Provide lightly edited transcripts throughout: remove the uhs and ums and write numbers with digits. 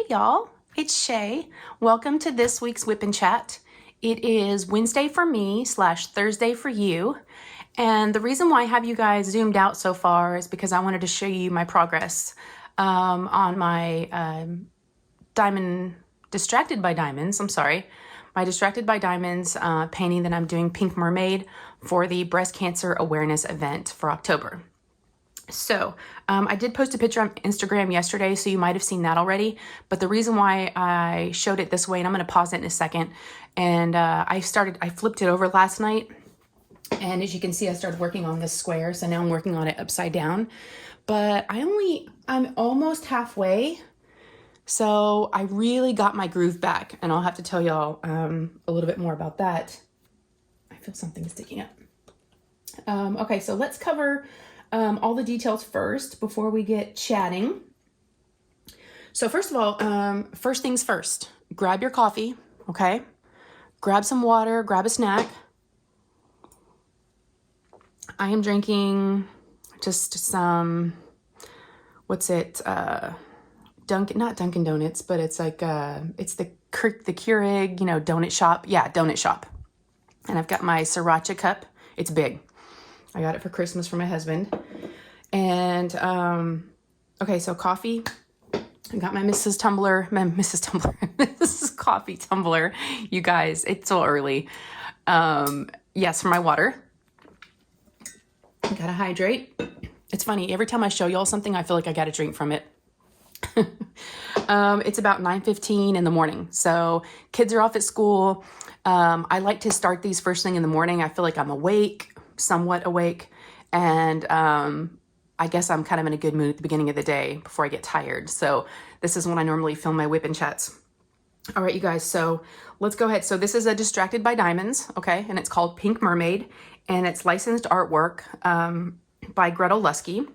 y'all, it's Shay. Welcome to this week's Whip and Chat. It is Wednesday for me / Thursday for you. And the reason why I have you guys zoomed out so far is because I wanted to show you my progress on my Distracted by Diamonds, my Distracted by Diamonds painting that I'm doing Pink Mermaid for the breast cancer awareness event for October. So I did post a picture on Instagram yesterday, so you might have seen that already. But the reason why I showed it this way, and I'm going to pause it in a second, and I flipped it over last night. And as you can see, I started working on this square. So now I'm working on it upside down. But I'm almost halfway. So I really got my groove back. And I'll have to tell y'all a little bit more about that. I feel something sticking up. Okay, so let's cover all the details first before we get chatting. So first of all, first things first, grab your coffee, okay? Grab some water, grab a snack. I am drinking just some, not Dunkin' Donuts, but it's like, it's the Keurig, donut shop. Yeah, donut shop. And I've got my sriracha cup. It's big. I got it for Christmas for my husband. And, okay, so coffee. I got my Mrs. Coffee tumbler. You guys, it's so early. Yes, for my water. Gotta hydrate. It's funny, every time I show y'all something, I feel like I gotta drink from it. It's about 9:15 in the morning. So kids are off at school. I like to start these first thing in the morning. I feel like I'm somewhat awake. And I guess I'm kind of in a good mood at the beginning of the day before I get tired. So this is when I normally film my whip and chats. All right, you guys, so let's go ahead. So this is a Distracted by Diamonds, okay? And it's called Pink Mermaid, and it's licensed artwork by Gretel Lusky.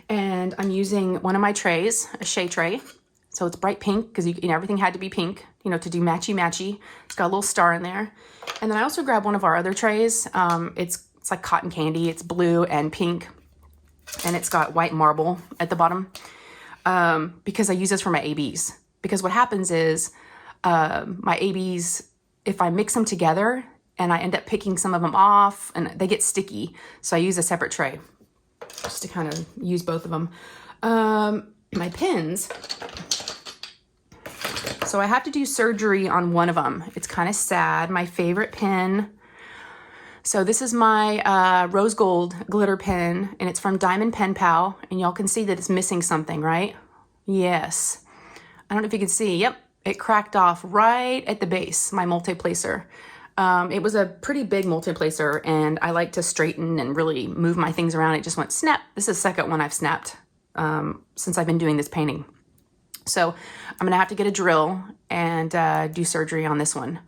And I'm using one of my trays, a Shay tray. So it's bright pink because everything had to be pink, to do matchy-matchy. It's got a little star in there. And then I also grabbed one of our other trays. It's like cotton candy. It's blue and pink. And it's got white marble at the bottom because I use this for my ABs. Because what happens is my ABs, if I mix them together and I end up picking some of them off and they get sticky. So I use a separate tray just to kind of use both of them. My pins. So I have to do surgery on one of them. It's kind of sad. My favorite pin. So this is my rose gold glitter pen, and it's from DiamondPenPal, and y'all can see that it's missing something, right? Yes. I don't know if you can see. Yep, it cracked off right at the base, my multi-placer. It was a pretty big multi-placer, and I like to straighten and really move my things around. It just went snap. This is the second one I've snapped since I've been doing this painting. So I'm going to have to get a drill and do surgery on this one.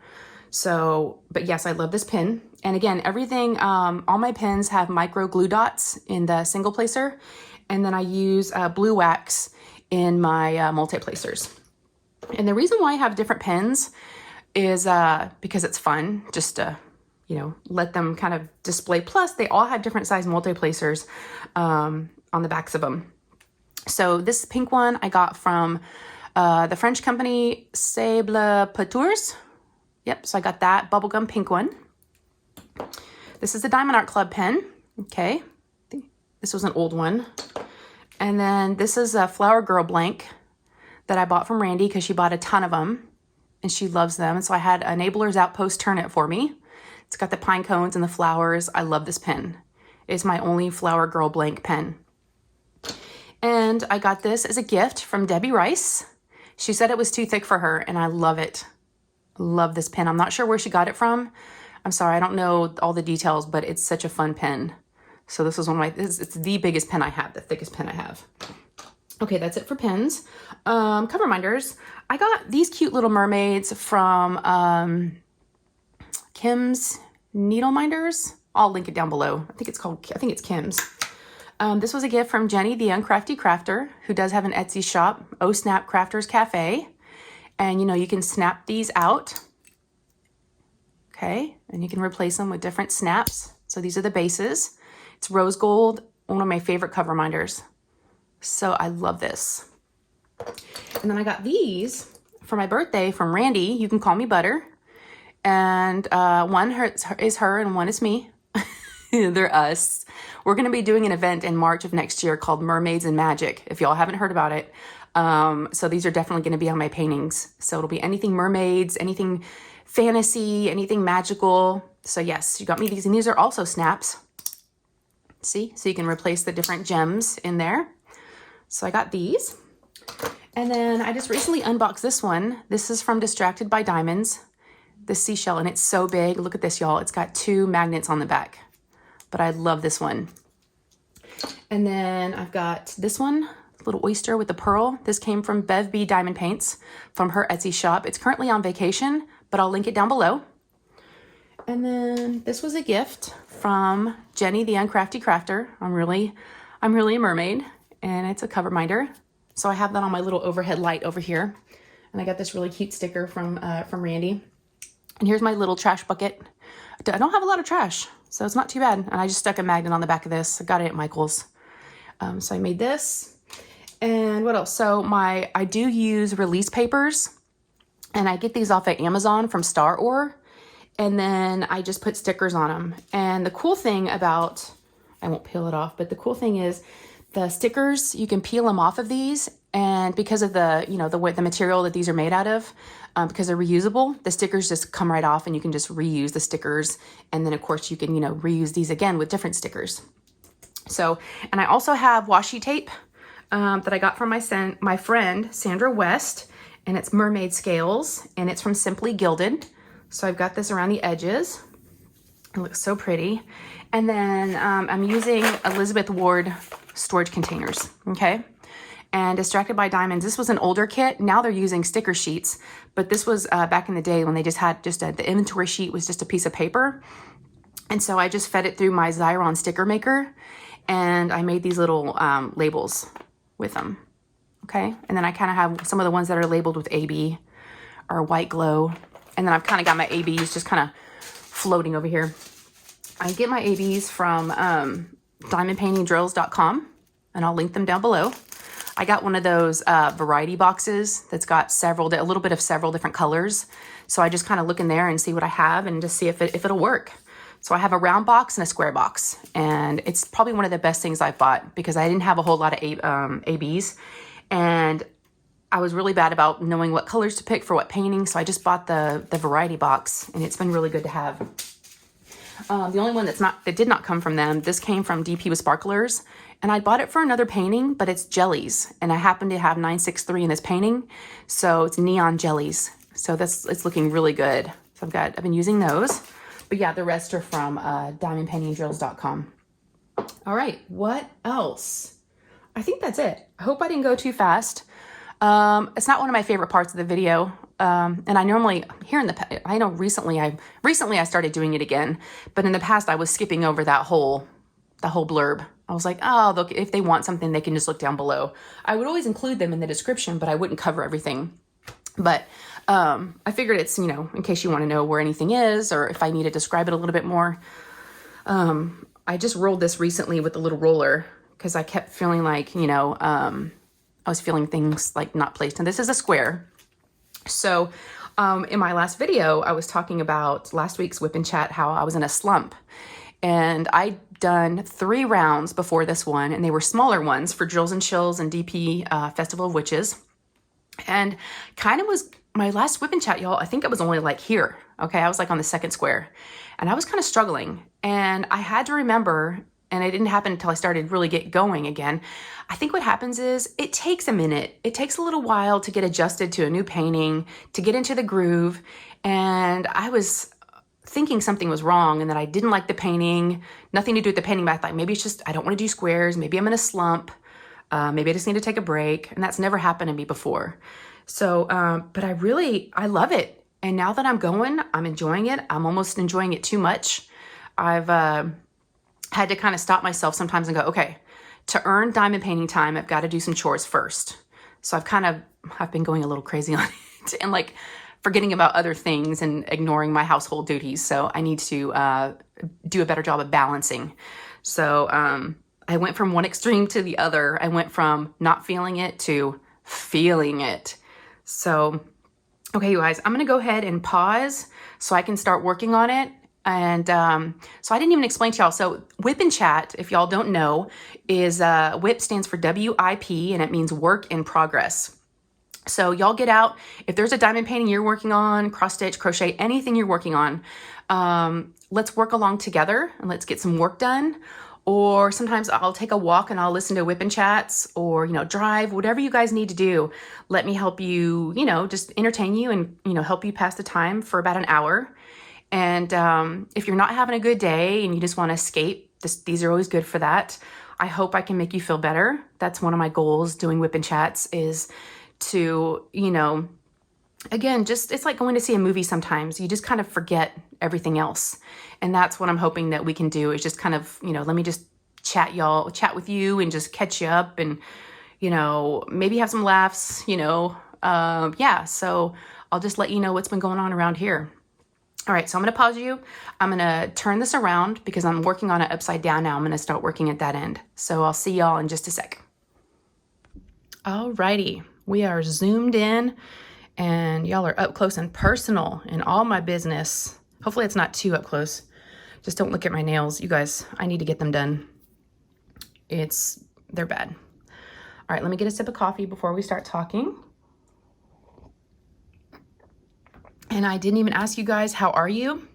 So, but yes, I love this pin. And again, everything, all my pins have micro glue dots in the single placer. And then I use blue wax in my multi-placers. And the reason why I have different pins is because it's fun just to, let them kind of display. Plus, they all have different size multi-placers on the backs of them. So this pink one I got from the French company SesPlusBeauxATours. Yep, so I got that bubblegum pink one. This is the Diamond Art Club pen. Okay, this was an old one. And then this is a Flower Girl blank that I bought from Randy because she bought a ton of them and she loves them. And so I had Enabler's Outpost turn it for me. It's got the pine cones and the flowers. I love this pen. It's my only Flower Girl blank pen. And I got this as a gift from Debbie Rice. She said it was too thick for her, and I love it. Love this pen. I'm not sure where she got it from. I'm sorry, I don't know all the details, but it's such a fun pen. So this is it's the biggest pen I have, the thickest pen I have. Okay, that's it for pens. Coverminders. I got these cute little mermaids from Kim's Needle Minders. I'll link it down below. I think it's Kim's. This was a gift from Jenny, the Uncrafty Crafter, who does have an Etsy shop, Oh Snap Crafters Cafe. And you can snap these out. Okay, and you can replace them with different snaps. So these are the bases. It's rose gold, one of my favorite Coverminders. So I love this. And then I got these for my birthday from Randy. You can call me Butter. And one is her and one is me. They're us. We're going to be doing an event in March of next year called Mermaids and Magic, if y'all haven't heard about it. So these are definitely going to be on my paintings. So it'll be anything mermaids, anything fantasy, anything magical. So yes, you got me these. And these are also snaps. See? So you can replace the different gems in there. So I got these. And then I just recently unboxed this one. This is from Distracted by Diamonds. The seashell, and it's so big. Look at this, y'all. It's got 2 magnets on the back. But I love this one. And then I've got this one, little oyster with the pearl. This came from Bev-MoMoBee Diamond Paints from her Etsy shop. It's currently on vacation, but I'll link it down below. And then this was a gift from Jenny, the Uncrafty Crafter. I'm really a mermaid, and it's a Coverminder. So I have that on my little overhead light over here. And I got this really cute sticker from Randy. And here's my little trash bucket. I don't have a lot of trash, so it's not too bad. And I just stuck a magnet on the back of this. I got it at Michael's. So I made this. And what else? So I do use release papers, and I get these off of Amazon from Star Ore. And then I just put stickers on them. And the cool thing about, I won't peel it off, but the cool thing is the stickers, you can peel them off of these. And because of the, the material that these are made out of, because they're reusable, the stickers just come right off, and you can just reuse the stickers. And then of course you can, reuse these again with different stickers. So, and I also have washi tape that I got from my friend, Sandra West, and it's mermaid scales, and it's from Simply Gilded. So I've got this around the edges. It looks so pretty. And then I'm using Elizabeth Ward storage containers, okay? And Distracted by Diamonds, this was an older kit. Now they're using sticker sheets, but this was back in the day when they just had the inventory sheet was just a piece of paper. And so I just fed it through my Xyron sticker maker, and I made these little labels with them, okay? And then I kind of have some of the ones that are labeled with AB or white glow. And then I've kind of got my ABs just kind of floating over here. I get my ABs from DiamondPaintingDrills.com, and I'll link them down below. I got one of those variety boxes that's got a little bit of several different colors. So I just kind of look in there and see what I have and just see if it'll work. So I have a round box and a square box, and it's probably one of the best things I've bought because I didn't have a whole lot of ABs, and I was really bad about knowing what colors to pick for what painting. So I just bought the variety box, and it's been really good to have. The only one that did not come from them, this came from DP with Sparklers, and I bought it for another painting, but it's jellies, and I happen to have 963 in this painting, so it's neon jellies. So it's looking really good. So I've been using those, but yeah, the rest are from DiamondPaintingDrills.com. All right, what else? I think that's it. I hope I didn't go too fast. It's not one of my favorite parts of the video. And I normally I know recently I started doing it again, but in the past I was skipping over the whole blurb. I was like, oh, look, if they want something, they can just look down below. I would always include them in the description, but I wouldn't cover everything. But, I figured it's, in case you want to know where anything is, or if I need to describe it a little bit more. I just rolled this recently with the little roller because I kept feeling like, I was feeling things like not placed. And this is a square. So in my last video, I was talking about last week's Whip and Chat, how I was in a slump. And I'd done 3 rounds before this one, and they were smaller ones for Drills and Chills and DP Festival of Witches. And kind of was my last Whip and Chat, y'all. I think it was only like here. Okay, I was like on the second square. And I was kind of struggling. And I had to remember, and it didn't happen until I started really get going again. I think what happens is it takes a minute. It takes a little while to get adjusted to a new painting, to get into the groove. And I was thinking something was wrong and that I didn't like the painting. Nothing to do with the painting, but I thought maybe it's just I don't want to do squares. Maybe I'm in a slump. Maybe I just need to take a break. And that's never happened to me before. So, but I love it. And now that I'm going, I'm enjoying it. I'm almost enjoying it too much. I've had to kind of stop myself sometimes and go, okay, to earn diamond painting time, I've got to do some chores first. So I've been going a little crazy on it and like forgetting about other things and ignoring my household duties. So I need to do a better job of balancing. So I went from one extreme to the other. I went from not feeling it to feeling it. So, okay, you guys, I'm going to go ahead and pause so I can start working on it. And so I didn't even explain to y'all. So WIP and chat, if y'all don't know, is WIP stands for WIP, and it means work in progress. So y'all get out, if there's a diamond painting you're working on, cross stitch, crochet, anything you're working on, let's work along together and let's get some work done. Or sometimes I'll take a walk and I'll listen to WIP and chats, or, drive, whatever you guys need to do. Let me help you, just entertain you and, help you pass the time for about an hour. And if you're not having a good day and you just want to escape, these are always good for that. I hope I can make you feel better. That's one of my goals doing WIP and chats, is to, again, it's like going to see a movie sometimes. You just kind of forget everything else. And that's what I'm hoping that we can do, is just kind of, let me just chat with you and just catch you up and, maybe have some laughs, yeah. So I'll just let you know what's been going on around here. All right, so I'm going to pause you. I'm going to turn this around because I'm working on it upside down now. I'm going to start working at that end. So I'll see y'all in just a sec. All righty, we are zoomed in and y'all are up close and personal in all my business. Hopefully it's not too up close. Just don't look at my nails. You guys, I need to get them done. They're bad. All right, let me get a sip of coffee before we start talking. And I didn't even ask you guys, how are you?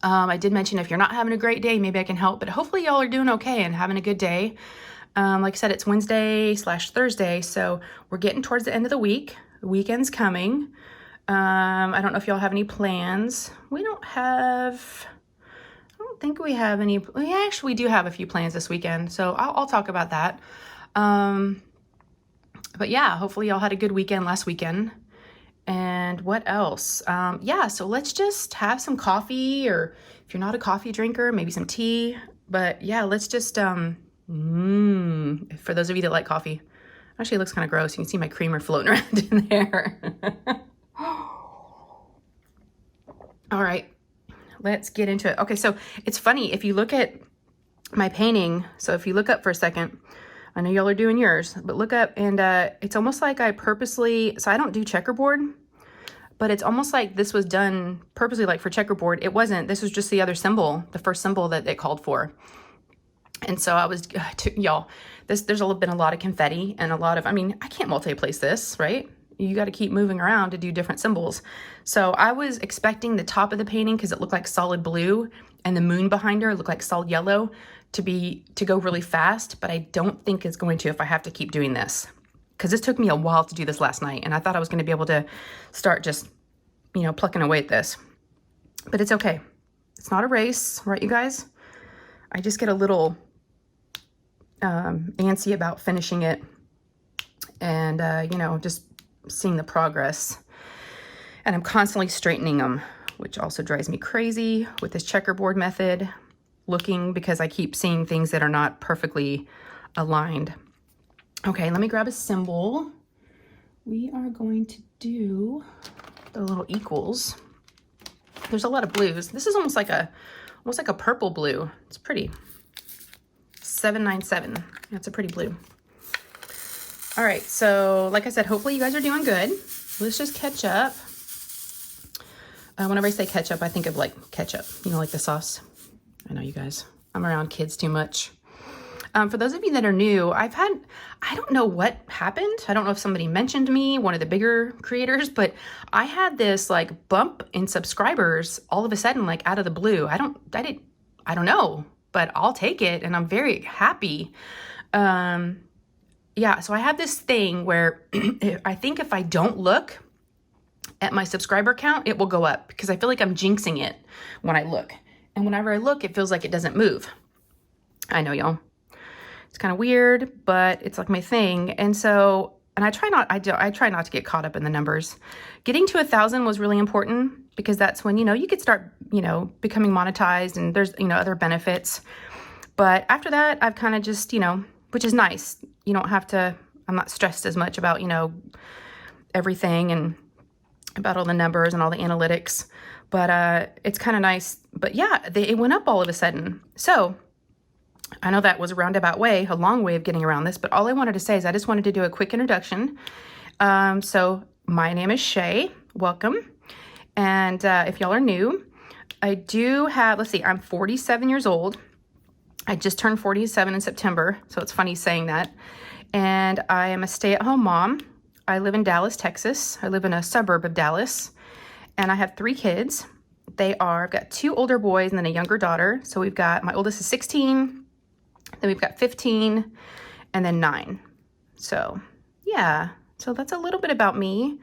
I did mention if you're not having a great day, maybe I can help, but hopefully y'all are doing okay and having a good day. Like I said, it's Wednesday/Thursday, so we're getting towards the end of the week. The weekend's coming. I don't know if y'all have any plans. I don't think we have any. We do have a few plans this weekend, so I'll talk about that. But yeah, hopefully y'all had a good weekend last weekend. And what else? Yeah, so let's just have some coffee, or if you're not a coffee drinker, maybe some tea. But yeah, let's just, for those of you that like coffee. Actually, it looks kind of gross. You can see my creamer floating around in there. All right, let's get into it. Okay, so it's funny, if you look at my painting, so if you look up for a second, I know y'all are doing yours, but look up, and it's almost like I purposely, so I don't do checkerboard, but it's almost like this was done purposely like for checkerboard. It wasn't. This was just the other symbol, the first symbol that it called for. And so y'all, there's been a lot of confetti and a lot of, I can't multi-place this, right? You got to keep moving around to do different symbols. So I was expecting the top of the painting, because it looked like solid blue, and the moon behind her looked like solid yellow, to go really fast, but I don't think it's going to if I have to keep doing this, because this took me a while to do this last night, and I thought I was going to be able to start just, plucking away at this, but it's okay. It's not a race, right, you guys? I just get a little antsy about finishing it and, just seeing the progress, and I'm constantly straightening them, which also drives me crazy with this checkerboard method. Because I keep seeing things that are not perfectly aligned. Okay, let me grab a symbol. We are going to do the little equals. There's a lot of blues. This is almost like a purple blue. It's pretty. 797. That's a pretty blue. All right, so like I said, hopefully you guys are doing good. Let's just catch up. Whenever I say ketchup, I think of like ketchup, like the sauce. I know you guys, I'm around kids too much. For those of you that are new, I don't know what happened. I don't know if somebody mentioned me, one of the bigger creators, but I had this like bump in subscribers all of a sudden, like out of the blue. I don't know, but I'll take it. And I'm very happy. Yeah. So I have this thing where I think if I don't look at my subscriber count, it will go up, because I feel like I'm jinxing it when I look. And whenever I look, it feels like it doesn't move. I know, y'all. It's kind of weird, but it's like my thing. And so, and I try not to get caught up in the numbers. Getting to 1,000 was really important, because that's when, you could start, becoming monetized, and there's, other benefits. But after that, I've kind of just, which is nice. You don't have to, I'm not stressed as much about, everything and about all the numbers and all the analytics. But it's kind of nice. But yeah, it went up all of a sudden. So I know that was a roundabout way, a long way of getting around this, but all I wanted to say is I just wanted to do a quick introduction. So my name is Shay. Welcome. And if y'all are new, I do have, let's see, I'm 47 years old. I just turned 47 in September, so it's funny saying that. And I am a stay-at-home mom. I live in Dallas, Texas. I live in a suburb of Dallas. And I have 3 kids. I've got 2 older boys and then a younger daughter. So we've got, my oldest is 16. Then we've got 15 and then 9. So yeah, so that's a little bit about me.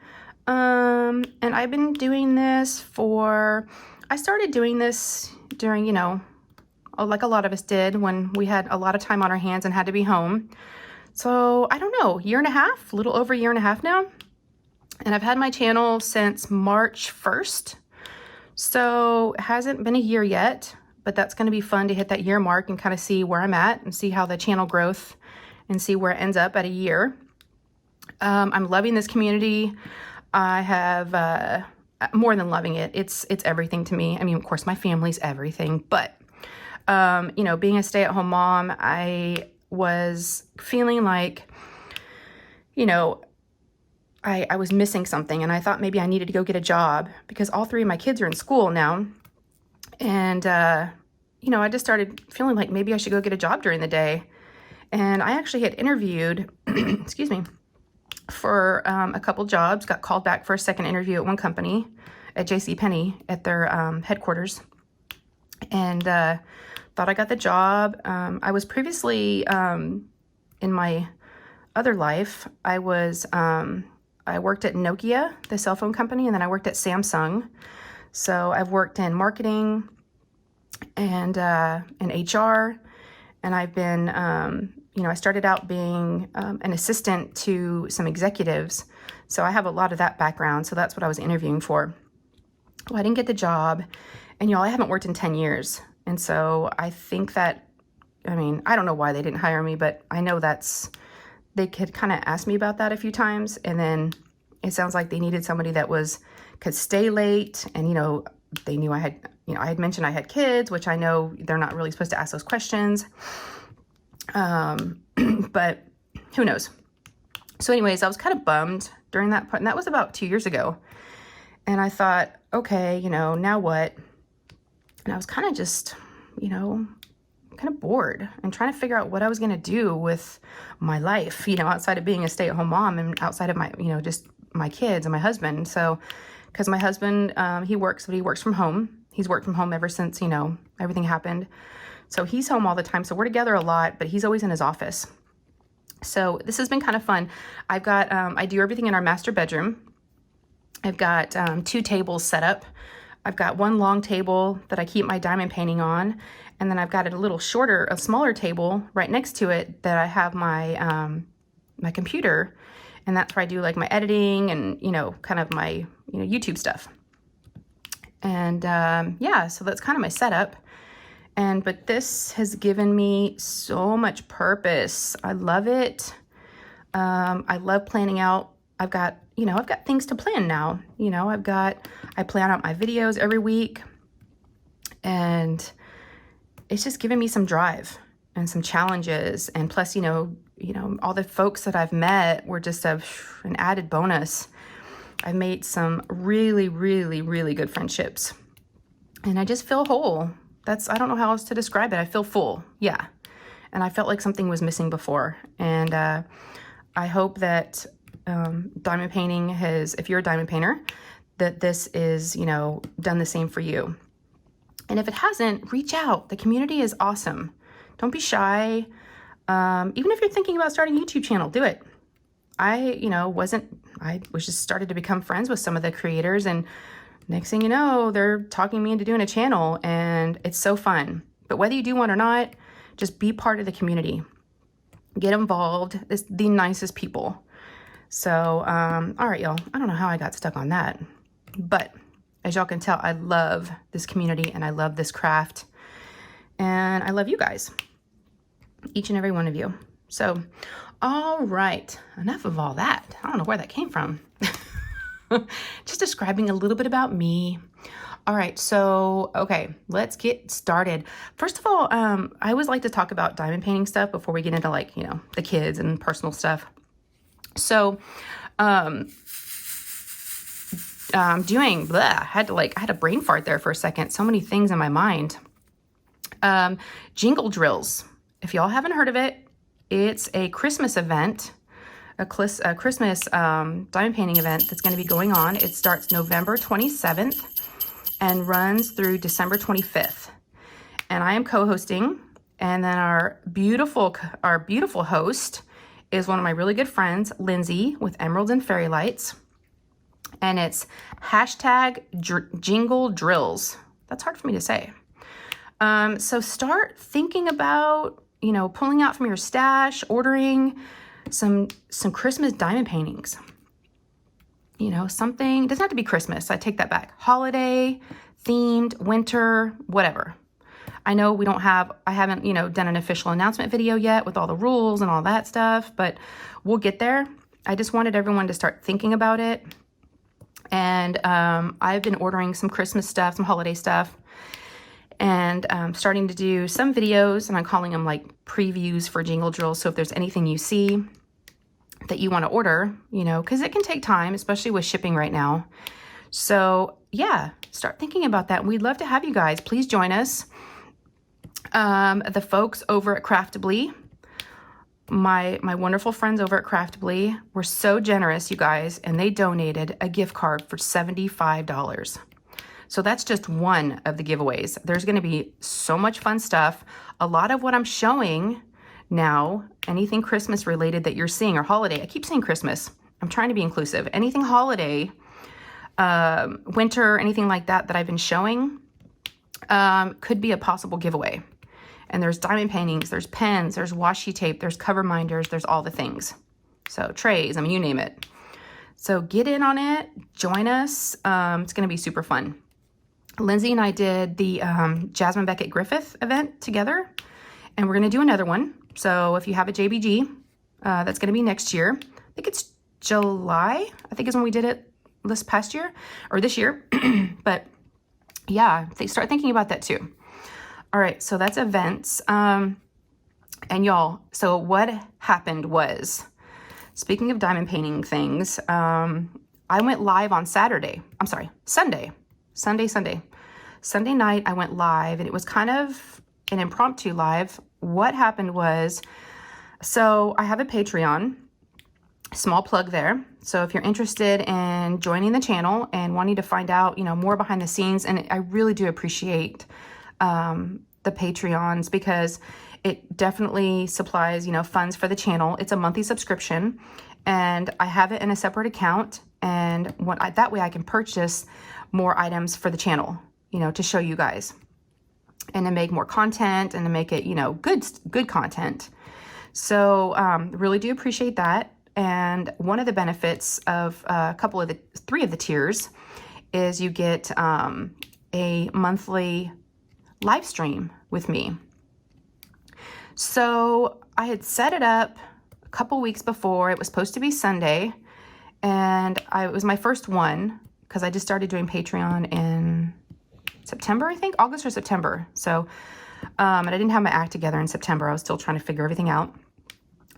And I've been doing this I started doing this during, you know, like a lot of us did when we had a lot of time on our hands and had to be home. So I don't know, year and a half, a little over a year and a half now. And I've had my channel since March 1st. So it hasn't been a year yet. But that's going to be fun to hit that year mark and kind of see where I'm at and see how the channel growth and see where it ends up at a year. I'm loving this community. I have more than loving it. It's everything to me. I mean, of course, my family's everything. But, you know, being a stay-at-home mom, I was feeling like, you know, I was missing something. And I thought maybe I needed to go get a job because all 3 of my kids are in school now. And, you know, I just started feeling like maybe I should go get a job during the day. And I actually had interviewed, excuse me, for a couple jobs, got called back for a second interview at one company at JCPenney at their headquarters. And thought I got the job. I was previously, in my other life, I worked at Nokia, the cell phone company, and then I worked at Samsung. So I've worked in marketing and in HR, and I've been, you know, I started out being an assistant to some executives. So I have a lot of that background. So that's what I was interviewing for. Well, I didn't get the job, and y'all, I haven't worked in 10 years. And so I think that, I mean, I don't know why they didn't hire me, but I know they could kind of ask me about that a few times. And then it sounds like they needed somebody that could stay late. And, you know, they knew I had mentioned I had kids, which I know they're not really supposed to ask those questions. But who knows? So anyways, I was kind of bummed during that part. And that was about 2 years ago. And I thought, okay, you know, now what? And I was kind of just, you know, kind of bored and trying to figure out what I was going to do with my life, you know, outside of being a stay-at-home mom and outside of my, you know, just my kids and my husband. So, because my husband, he works from home. He's worked from home ever since, you know, everything happened. So he's home all the time. So we're together a lot, but he's always in his office. So this has been kind of fun. I've got, I do everything in our master bedroom. I've got 2 tables set up. I've got one long table that I keep my diamond painting on. And then I've got a smaller table right next to it that I have my, my computer. And that's where I do like my editing and, you know, kind of my, you know, YouTube stuff. And yeah, so that's kind of my setup. But this has given me so much purpose. I love it. I love planning out. I've got things to plan now. You know, I plan out my videos every week. And it's just given me some drive and some challenges. And plus, you know, all the folks that I've met were just an added bonus. I've made some really, really, really good friendships. And I just feel whole. I don't know how else to describe it. I feel full. Yeah. And I felt like something was missing before. And I hope that diamond painting if you're a diamond painter, that this is, you know, done the same for you. And if it hasn't, reach out. The community is awesome. Don't be shy. Even if you're thinking about starting a YouTube channel, do it. I was just started to become friends with some of the creators, and next thing you know, they're talking me into doing a channel, and it's so fun. But whether you do one or not, just be part of the community. Get involved. It's the nicest people. So, all right, y'all. I don't know how I got stuck on that, but as y'all can tell, I love this community and I love this craft, and I love you guys, each and every one of you. So, all right, enough of all that. I don't know where that came from. Just describing a little bit about me. All right, so, okay, let's get started. First of all, I always like to talk about diamond painting stuff before we get into, like, you know, the kids and personal stuff. So, I had a brain fart there for a second. So many things in my mind. Jingle drills. If y'all haven't heard of it, it's a Christmas event, a Christmas diamond painting event that's going to be going on. It starts November 27th and runs through December 25th. And I am co-hosting. And then our beautiful host is one of my really good friends, Lindsay, with Emeralds and Fairy Lights. And it's hashtag jingle drills. That's hard for me to say. So start thinking about, you know, pulling out from your stash, ordering some Christmas diamond paintings. You know, something, it doesn't have to be Christmas. I take that back. Holiday, themed, winter, whatever. I know I haven't, you know, done an official announcement video yet with all the rules and all that stuff, but we'll get there. I just wanted everyone to start thinking about it. And I've been ordering some Christmas stuff, some holiday stuff, and starting to do some videos, and I'm calling them like previews for jingle drills. So if there's anything you see that you want to order, you know, because it can take time, especially with shipping right now. So yeah, start thinking about that. We'd love to have you guys. Please join us. The folks over at Craftably, my wonderful friends over at Craftably were so generous, you guys, and they donated a gift card for $75. So that's just one of the giveaways. There's going to be so much fun stuff. A lot of what I'm showing now, anything Christmas related that you're seeing, or holiday. I keep saying Christmas. I'm trying to be inclusive. Anything holiday, winter, anything like that I've been showing could be a possible giveaway. And there's diamond paintings, there's pens, there's washi tape, there's Coverminders, there's all the things. So trays, I mean, you name it. So get in on it, join us. It's going to be super fun. Lindsay and I did the Jasmine Beckett Griffith event together, and we're going to do another one. So if you have a JBG, that's going to be next year. I think it's July, I think is when we did it this past year, or this year. But yeah, start thinking about that too. All right, so that's events. And y'all, so what happened was, speaking of diamond painting things, I went live on Sunday night. I went live, and it was kind of an impromptu live. What happened was, so I have a Patreon, small plug there. So if you're interested in joining the channel and wanting to find out, you know, more behind the scenes, and I really do appreciate the Patreons, because it definitely supplies, you know, funds for the channel. It's a monthly subscription, and I have it in a separate account, and that way I can purchase more items for the channel, you know, to show you guys, and to make more content, and to make it, you know, good content. So really do appreciate that. And one of the benefits of three of the tiers is you get a monthly live stream with me. So I had set it up a couple weeks before. It was supposed to be Sunday, and it was my first one, because I just started doing Patreon in September, I think, August or September. So, and I didn't have my act together in September. I was still trying to figure everything out.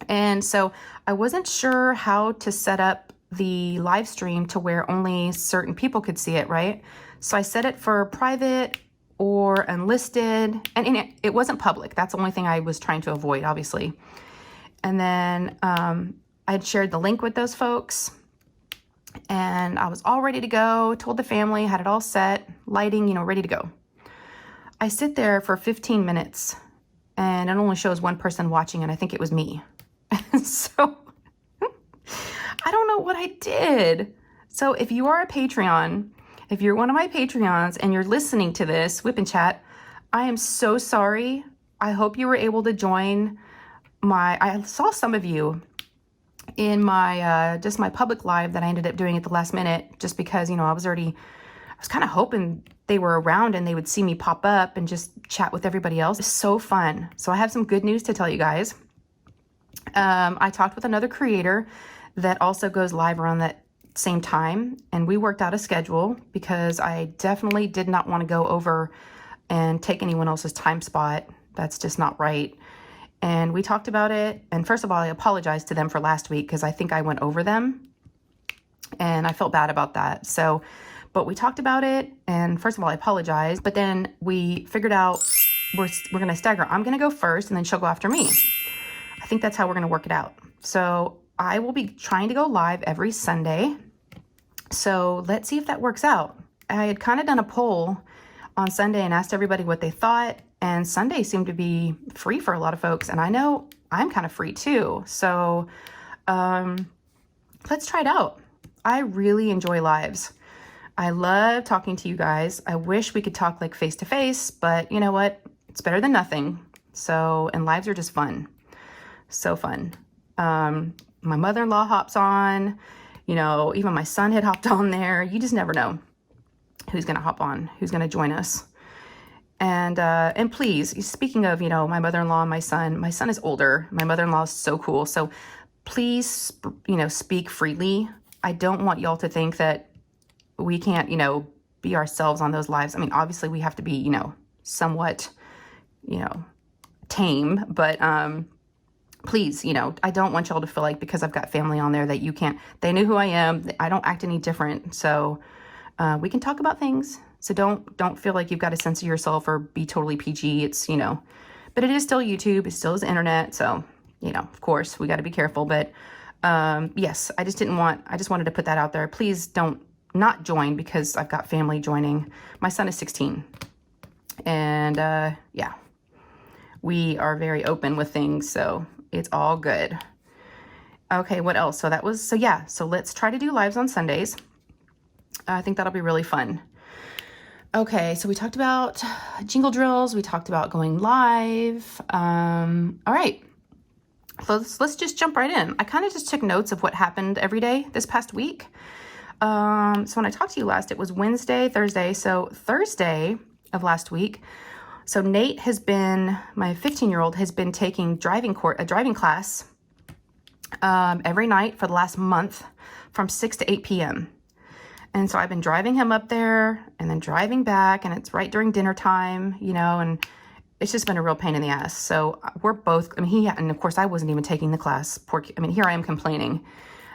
And so I wasn't sure how to set up the live stream to where only certain people could see it, right? So I set it for private or unlisted, and it wasn't public. That's the only thing I was trying to avoid, obviously. And then I had shared the link with those folks, and I was all ready to go, told the family, had it all set, lighting, you know, ready to go. I sit there for 15 minutes, and it only shows one person watching, and I think it was me. So I don't know what I did. So if you are a Patreon, if you're one of my Patreons and you're listening to this, Whip and Chat, I am so sorry. I hope you were able to join I saw some of you in my, just my public live that I ended up doing at the last minute, just because, you know, I was kind of hoping they were around and they would see me pop up and just chat with everybody else. It's so fun. So I have some good news to tell you guys. I talked with another creator that also goes live around that same time, and we worked out a schedule because I definitely did not want to go over and take anyone else's time spot. That's just not right. And we talked about it. And first of all, I apologized to them for last week because I think I went over them and I felt bad about that. So, but we talked about it. And first of all, I apologized. But then we figured out we're going to stagger. I'm going to go first and then she'll go after me. I think that's how we're going to work it out. So I will be trying to go live every Sunday. So let's see if that works out. I had kind of done a poll on Sunday and asked everybody what they thought. And Sunday seemed to be free for a lot of folks. And I know I'm kind of free too. So let's try it out. I really enjoy lives. I love talking to you guys. I wish we could talk like face to face, but you know what? It's better than nothing. So, and lives are just fun. So fun. My mother-in-law hops on, you know, even my son had hopped on there. You just never know who's going to hop on, who's going to join us. And please, speaking of, you know, my mother-in-law and my son is older. My mother-in-law is so cool. So please, you know, speak freely. I don't want y'all to think that we can't, you know, be ourselves on those lives. I mean, obviously we have to be, you know, somewhat, you know, tame, but, please, you know, I don't want y'all to feel like because I've got family on there that you can't, they knew who I am. I don't act any different. So, we can talk about things. So don't feel like you've got to censor yourself or be totally PG. It's, you know, but it is still YouTube. It still is the internet. So, you know, of course we got to be careful, but, yes, I just wanted to put that out there. Please don't not join because I've got family joining. My son is 16 and, yeah, we are very open with things. So it's all good. Okay. What else? So let's try to do lives on Sundays. I think that'll be really fun. Okay, so we talked about jingle drills. We talked about going live. All right, so let's just jump right in. I kind of just took notes of what happened every day this past week. So when I talked to you last, it was Wednesday, Thursday. So Thursday of last week, so Nate has been, my 15-year-old has been taking a driving class every night for the last month from 6 to 8 p.m. And so I've been driving him up there and then driving back, and it's right during dinner time, you know, and it's just been a real pain in the ass. So we're both, I mean, and of course I wasn't even taking the class. Here I am complaining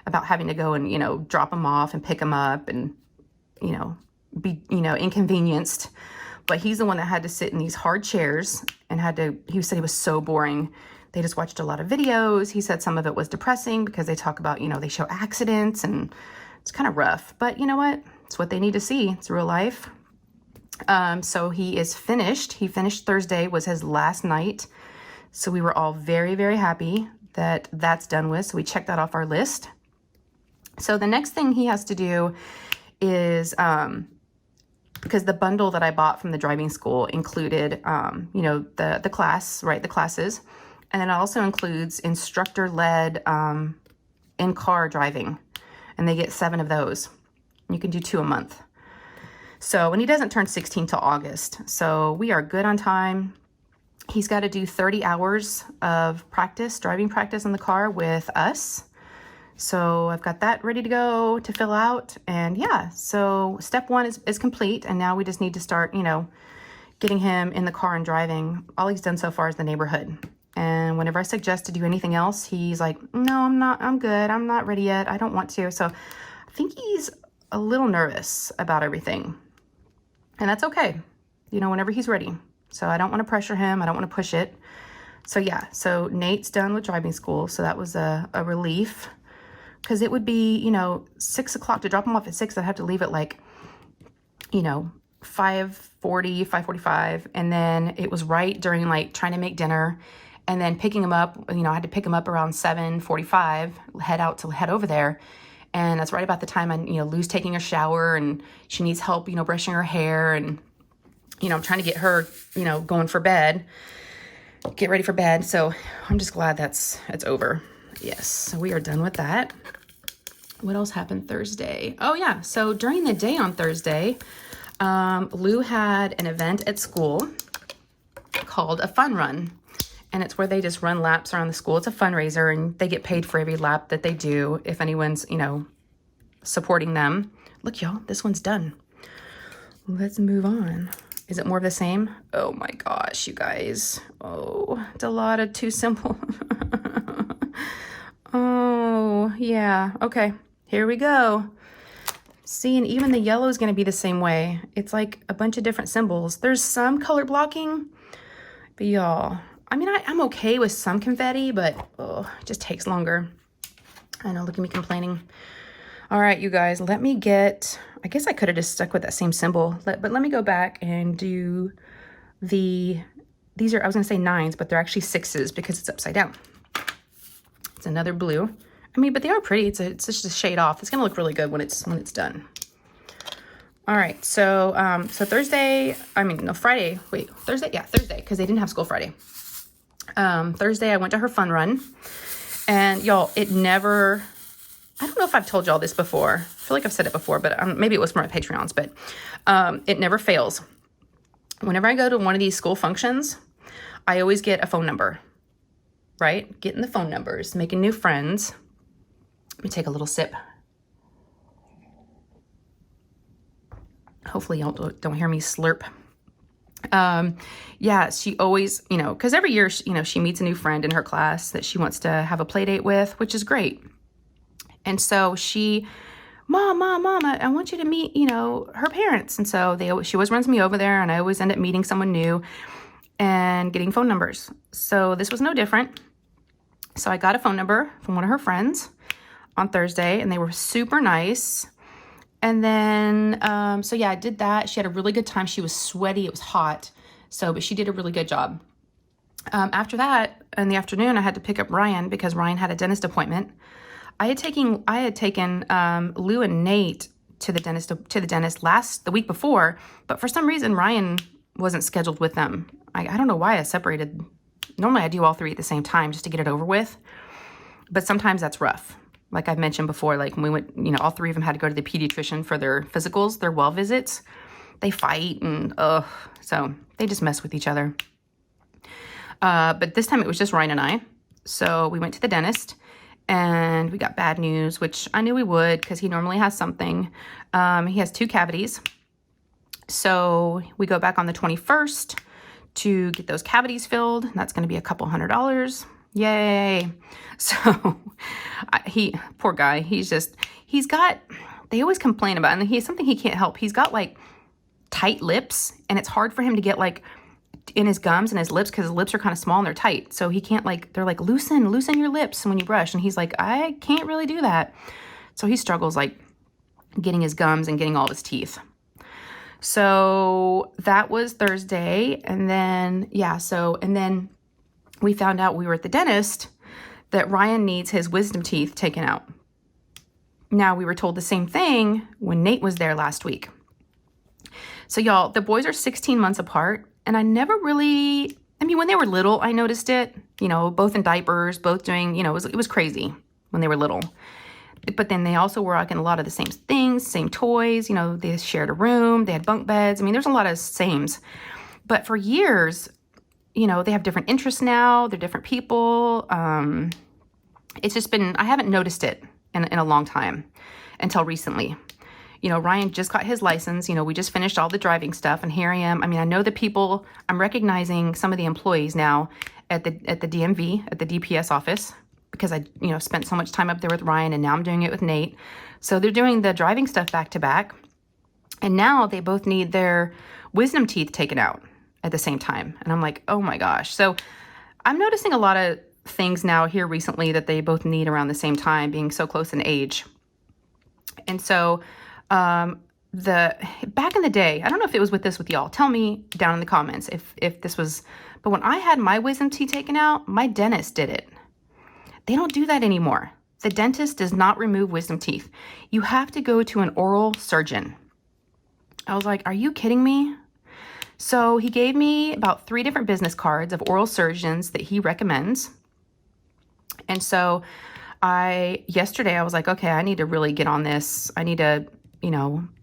about having to go and, you know, drop him off and pick him up and, you know, be, you know, inconvenienced. But he's the one that had to sit in these hard chairs and he said he was so boring. They just watched a lot of videos. He said some of it was depressing because they talk about, you know, they show accidents and it's kind of rough, but you know what? It's what they need to see. It's real life. So he is finished. He finished Thursday was his last night. So we were all very, very happy that that's done with. So we checked that off our list. So the next thing he has to do is, because the bundle that I bought from the driving school included, you know, the class, right? The classes. And then it also includes instructor-led, in-car driving. And they get 7 of those. You can do 2 a month. So, and he doesn't turn 16 till August. So we are good on time. He's got to do 30 hours of practice, driving practice in the car with us. So I've got that ready to go to fill out. And yeah, so step 1 is complete. And now we just need to start, you know, getting him in the car and driving. All he's done so far is the neighborhood. And whenever I suggest to do anything else, he's like, no, I'm good. I'm not ready yet. I don't want to. So I think he's a little nervous about everything. And that's okay. You know, whenever he's ready. So I don't want to pressure him. I don't want to push it. So yeah, so Nate's done with driving school. So that was a relief because it would be, you know, 6 o'clock to drop him off at 6. I'd have to leave at like, you know, 5:40, 5:45. And then it was right during like trying to make dinner. And then picking him up, you know, I had to pick him up around 7:45, head over there. And that's right about the time Lou's taking a shower and she needs help, you know, brushing her hair. And, you know, I'm trying to get her, you know, get ready for bed. So I'm just glad it's over. Yes. So we are done with that. What else happened Thursday? Oh yeah. So during the day on Thursday, Lou had an event at school called a fun run. And it's where they just run laps around the school. It's a fundraiser and they get paid for every lap that they do. If anyone's, you know, supporting them. Look, y'all, this one's done. Let's move on. Is it more of the same? Oh my gosh, you guys. Oh, it's a lot of too simple. Oh, yeah. Okay, here we go. See, and even the yellow is going to be the same way. It's like a bunch of different symbols. There's some color blocking, but y'all, I mean, I'm okay with some confetti, but oh, it just takes longer. I know, look at me complaining. All right, you guys, let me get, I guess I could have just stuck with that same symbol, but let me go back and do these are, I was going to say 9s, but they're actually 6s because it's upside down. It's another blue. I mean, but they are pretty. It's just a shade off. It's going to look really good when it's done. All right, so Thursday, Friday, wait, Thursday, yeah, Thursday, because they didn't have school Friday. Thursday, I went to her fun run, and y'all, it never, I don't know if I've told y'all this before. I feel like I've said it before, but maybe it was from my Patreons, but it never fails. Whenever I go to one of these school functions, I always get a phone number, right? Getting the phone numbers, making new friends. Let me take a little sip. Hopefully y'all don't hear me slurp. Yeah, she always, because every year, she meets a new friend in her class that she wants to have a play date with, which is great. And so Mom, I want you to meet, her parents. And so she always runs me over there, and I always end up meeting someone new and getting phone numbers. So this was no different. So I got a phone number from one of her friends on Thursday, and they were super nice. And then, so yeah, I did that. She had a really good time. She was sweaty. It was hot. But she did a really good job. After that, in the afternoon, I had to pick up Ryan because Ryan had a dentist appointment. I had taken Lou and Nate to the dentist the week before, but for some reason, Ryan wasn't scheduled with them. I don't know why I separated. Normally I do all 3 at the same time just to get it over with, but sometimes that's rough. Like I've mentioned before, like when we went, all 3 of them had to go to the pediatrician for their physicals, their well visits. They fight and, so they just mess with each other. But this time it was just Ryan and I. So we went to the dentist and we got bad news, which I knew we would because he normally has something. He has 2 cavities. So we go back on the 21st to get those cavities filled. That's going to be a couple $100. Yay. So poor guy, they always complain about, and he's something he can't help. He's got like tight lips, and it's hard for him to get like in his gums and his lips because his lips are kind of small and they're tight. So he can't they're like, loosen your lips when you brush. And he's like, I can't really do that. So he struggles like getting his gums and getting all his teeth. So that was Thursday. And then, and then we found out we were at the dentist that Ryan needs his wisdom teeth taken out. Now, we were told the same thing when Nate was there last week. So y'all, the boys are 16 months apart, and I never really, when they were little, I noticed it, both in diapers, both doing, it was crazy when they were little. But then they also were like in a lot of the same things, same toys, they shared a room, they had bunk beds. There's a lot of sames. But for years, they have different interests now. They're different people. It's just been, I haven't noticed it in a long time until recently. Ryan just got his license. We just finished all the driving stuff, and here I am. I know the people, I'm recognizing some of the employees now at the DMV, at the DPS office, because I, spent so much time up there with Ryan, and now I'm doing it with Nate. So they're doing the driving stuff back to back. And now they both need their wisdom teeth taken out at the same time. And I'm like, oh my gosh. So I'm noticing a lot of things now here recently that they both need around the same time, being so close in age. And so back in the day, I don't know if it was with y'all. Tell me down in the comments if this was, but when I had my wisdom teeth taken out, my dentist did it. They don't do that anymore. The dentist does not remove wisdom teeth. You have to go to an oral surgeon. I was like, are you kidding me? So he gave me about 3 different business cards of oral surgeons that he recommends. And so yesterday I was like, okay, I need to really get on this. I need to,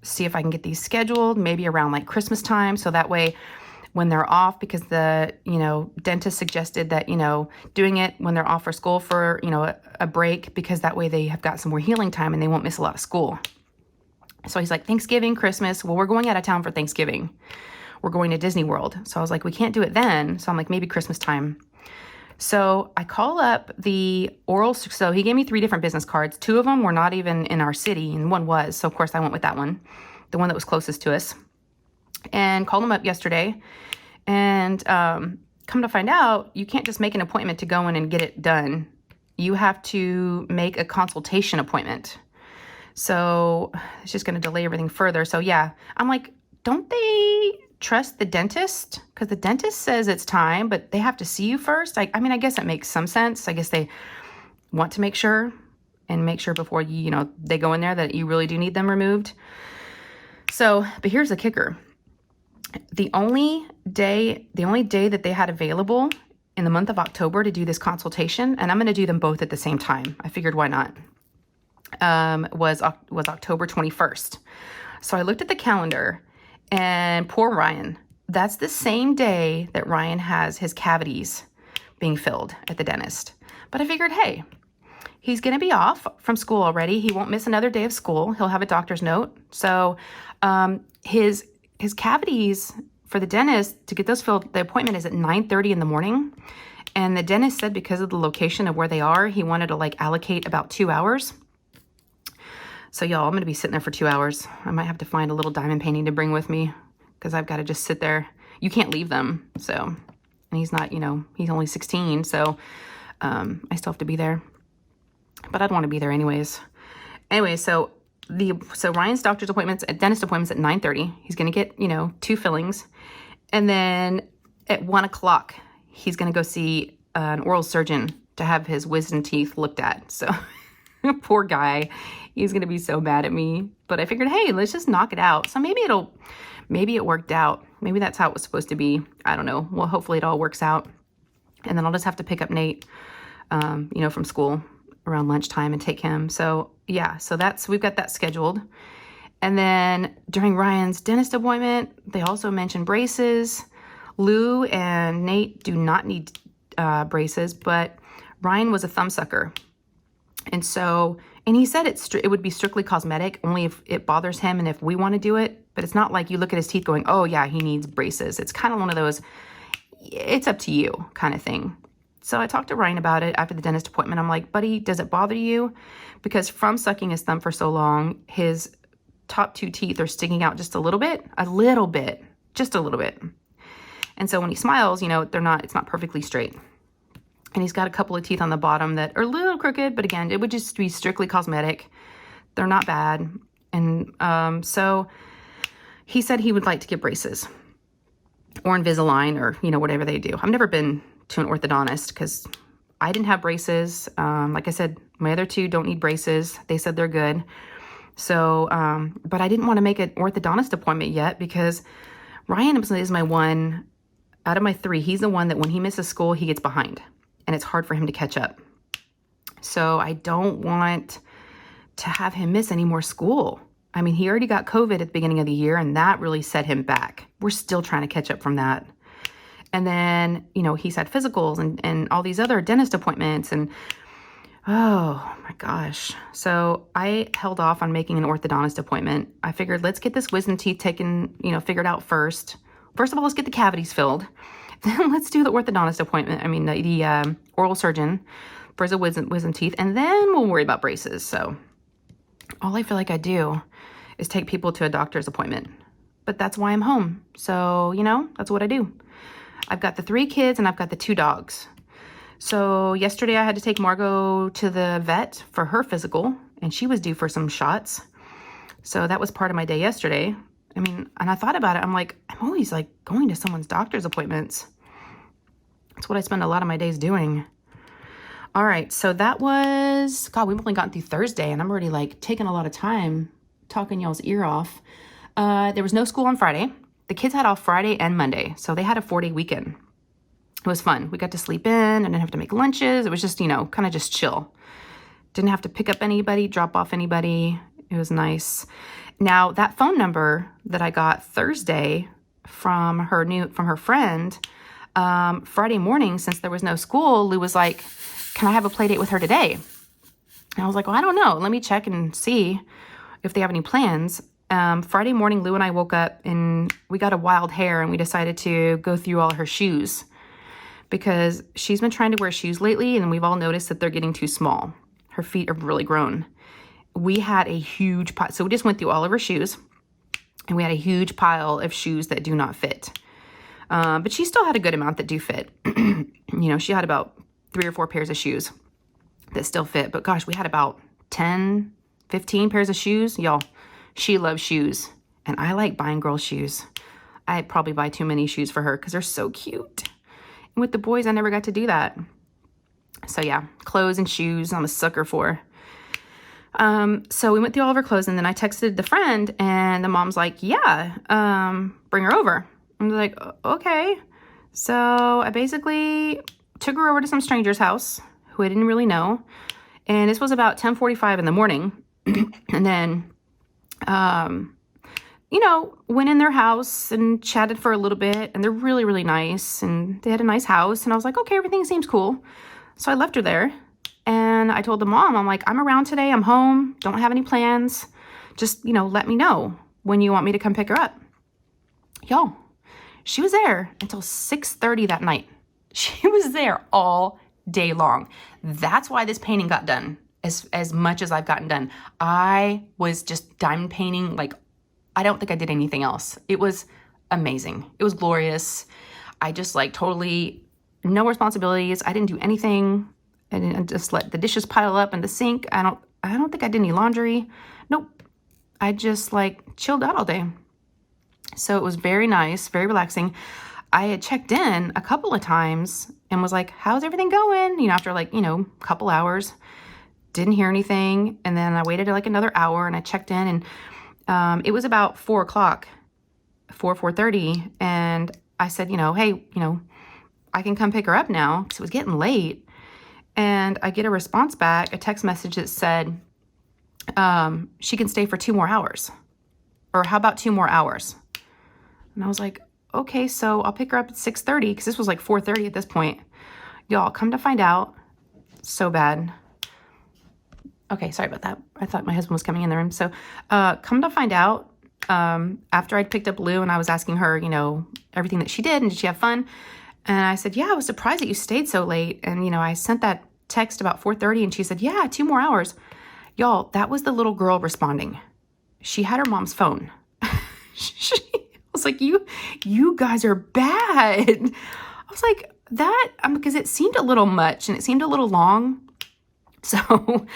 see if I can get these scheduled maybe around like Christmas time. So that way when they're off, because the, dentist suggested that, doing it when they're off for school for, a break, because that way they have got some more healing time and they won't miss a lot of school. So he's like, Thanksgiving, Christmas. Well, we're going out of town for Thanksgiving. We're going to Disney World. So I was like, we can't do it then. So I'm like, maybe Christmas time. So I call up the oral. So he gave me 3 different business cards. 2 of them were not even in our city, and 1 was. So of course I went with that one, the one that was closest to us, and called him up yesterday. And come to find out, you can't just make an appointment to go in and get it done. You have to make a consultation appointment. So it's just going to delay everything further. So yeah, I'm like, don't they trust the dentist? Because the dentist says it's time, but they have to see you first. I mean, I guess that makes some sense. I guess they want to make sure before they go in there that you really do need them removed. So, but here's the kicker. The only day that they had available in the month of October to do this consultation, and I'm going to do them both at the same time. I figured, why not? Was October 21st. So I looked at the calendar, and poor Ryan, that's the same day that Ryan has his cavities being filled at the dentist. But I figured, hey, he's going to be off from school already. He won't miss another day of school. He'll have a doctor's note. So his cavities for the dentist, to get those filled, the appointment is at 9:30 in the morning. And the dentist said because of the location of where they are, he wanted to allocate about 2 hours. So y'all, I'm going to be sitting there for 2 hours. I might have to find a little diamond painting to bring with me, because I've got to just sit there. You can't leave them. So, and he's not, he's only 16. So I still have to be there. But I'd want to be there anyways. Anyway, so Ryan's dentist appointment's at 9:30. He's going to get, 2 fillings. And then at 1 o'clock, he's going to go see an oral surgeon to have his wisdom teeth looked at. So poor guy, he's going to be so mad at me. But I figured, hey, let's just knock it out. So maybe it worked out. Maybe that's how it was supposed to be. I don't know. Well, hopefully it all works out. And then I'll just have to pick up Nate, from school around lunchtime and take him. So yeah, we've got that scheduled. And then during Ryan's dentist appointment, they also mentioned braces. Lou and Nate do not need braces, but Ryan was a thumb sucker. And he said it would be strictly cosmetic, only if it bothers him and if we want to do it. But it's not like you look at his teeth going, oh yeah, he needs braces. It's kind of one of those, it's up to you kind of thing. So I talked to Ryan about it after the dentist appointment. I'm like, buddy, does it bother you? Because from sucking his thumb for so long, his top 2 teeth are sticking out just a little bit. And so when he smiles, it's not perfectly straight. And he's got a couple of teeth on the bottom that are a little crooked, but again, it would just be strictly cosmetic. They're not bad. And so he said he would like to get braces or Invisalign or, whatever they do. I've never been to an orthodontist because I didn't have braces. Like I said, my other 2 don't need braces. They said they're good. So, but I didn't want to make an orthodontist appointment yet because Ryan is my one out of my 3. He's the one that when he misses school, he gets behind and it's hard for him to catch up. So I don't want to have him miss any more school. I mean, he already got COVID at the beginning of the year and that really set him back. We're still trying to catch up from that. And then, he's had physicals and all these other dentist appointments and, oh my gosh. So I held off on making an orthodontist appointment. I figured let's get this wisdom teeth taken, figured out first. First of all, let's get the cavities filled. Then let's do the orthodontist appointment. I mean, the oral surgeon for his wisdom teeth. And then we'll worry about braces. So all I feel like I do is take people to a doctor's appointment. But that's why I'm home. So, that's what I do. I've got the 3 kids and I've got the 2 dogs. So yesterday I had to take Margot to the vet for her physical and she was due for some shots. So that was part of my day yesterday. I mean, and I thought about it. I'm like, I'm always going to someone's doctor's appointments. That's what I spend a lot of my days doing. All right. So that was, God, we've only gotten through Thursday and I'm already taking a lot of time talking y'all's ear off. There was no school on Friday. The kids had off Friday and Monday. So they had a 4-day weekend. It was fun. We got to sleep in. I didn't have to make lunches. It was just, kind of just chill. Didn't have to pick up anybody, drop off anybody. It was nice. Now, that phone number that I got Thursday, from her friend, Friday morning, since there was no school, Lou was like, can I have a play date with her today? And I was like, well, I don't know. Let me check and see if they have any plans. Friday morning, Lou and I woke up and we got a wild hair and we decided to go through all her shoes because she's been trying to wear shoes lately and we've all noticed that they're getting too small. Her feet are really grown. We had a huge pile. So we just went through all of her shoes and we had a huge pile of shoes that do not fit. But she still had a good amount that do fit. You know, she had about 3 or 4 pairs of shoes that still fit. But gosh, we had about 10, 15 pairs of shoes. Y'all, she loves shoes. And I like buying girl shoes. I probably buy too many shoes for her because they're so cute. And with the boys, I never got to do that. So yeah, clothes and shoes I'm a sucker for. So we went through all of her clothes and then I texted the friend and the mom's like, yeah, bring her over. I was like, okay. So I basically took her over to some stranger's house who I didn't really know. And this was about 10:45 in the morning. And then, you know, went in their house and chatted for a little bit. And they're really, really nice. And they had a nice house. And I was like, okay, everything seems cool. So I left her there. And I told the mom, I'm like, I'm around today. I'm home. Don't have any plans. Just, you know, let me know when you want me to come pick her up. Y'all, she was there until 6:30 that night. She was there all day long. That's why this painting got done as much as I've gotten done. I was just diamond painting. Like, I don't think I did anything else. It was amazing. It was glorious. I just like totally no responsibilities. I didn't do anything. I didn't just let the dishes pile up in the sink. I don't think I did any laundry. Nope. I just like chilled out all day. So it was very nice, very relaxing. I had checked in a couple of times and was like, how's everything going? You know, after like, you know, a couple hours, didn't hear anything. And then I waited like another hour and I checked in and it was about 4 o'clock, 4:30. And I said, you know, hey, you know, I can come pick her up now because it was getting late. And I get a response back, a text message that said, she can stay for 2 more hours. Or how about 2 more hours? And I was like, okay, so I'll pick her up at 6:30 because this was like 4:30 at this point. Y'all, come to find out, so bad. Okay, sorry about that. I thought my husband was coming in the room. So come to find out, after I'd picked up Lou and I was asking her, you know, everything that she did and did she have fun? And I said, yeah, I was surprised that you stayed so late. And, you know, I sent that text about 4:30 and she said, yeah, 2 more hours. Y'all, that was the little girl responding. She had her mom's phone. She was like, you guys are bad. I was like, that, because it seemed a little much and it seemed a little long. So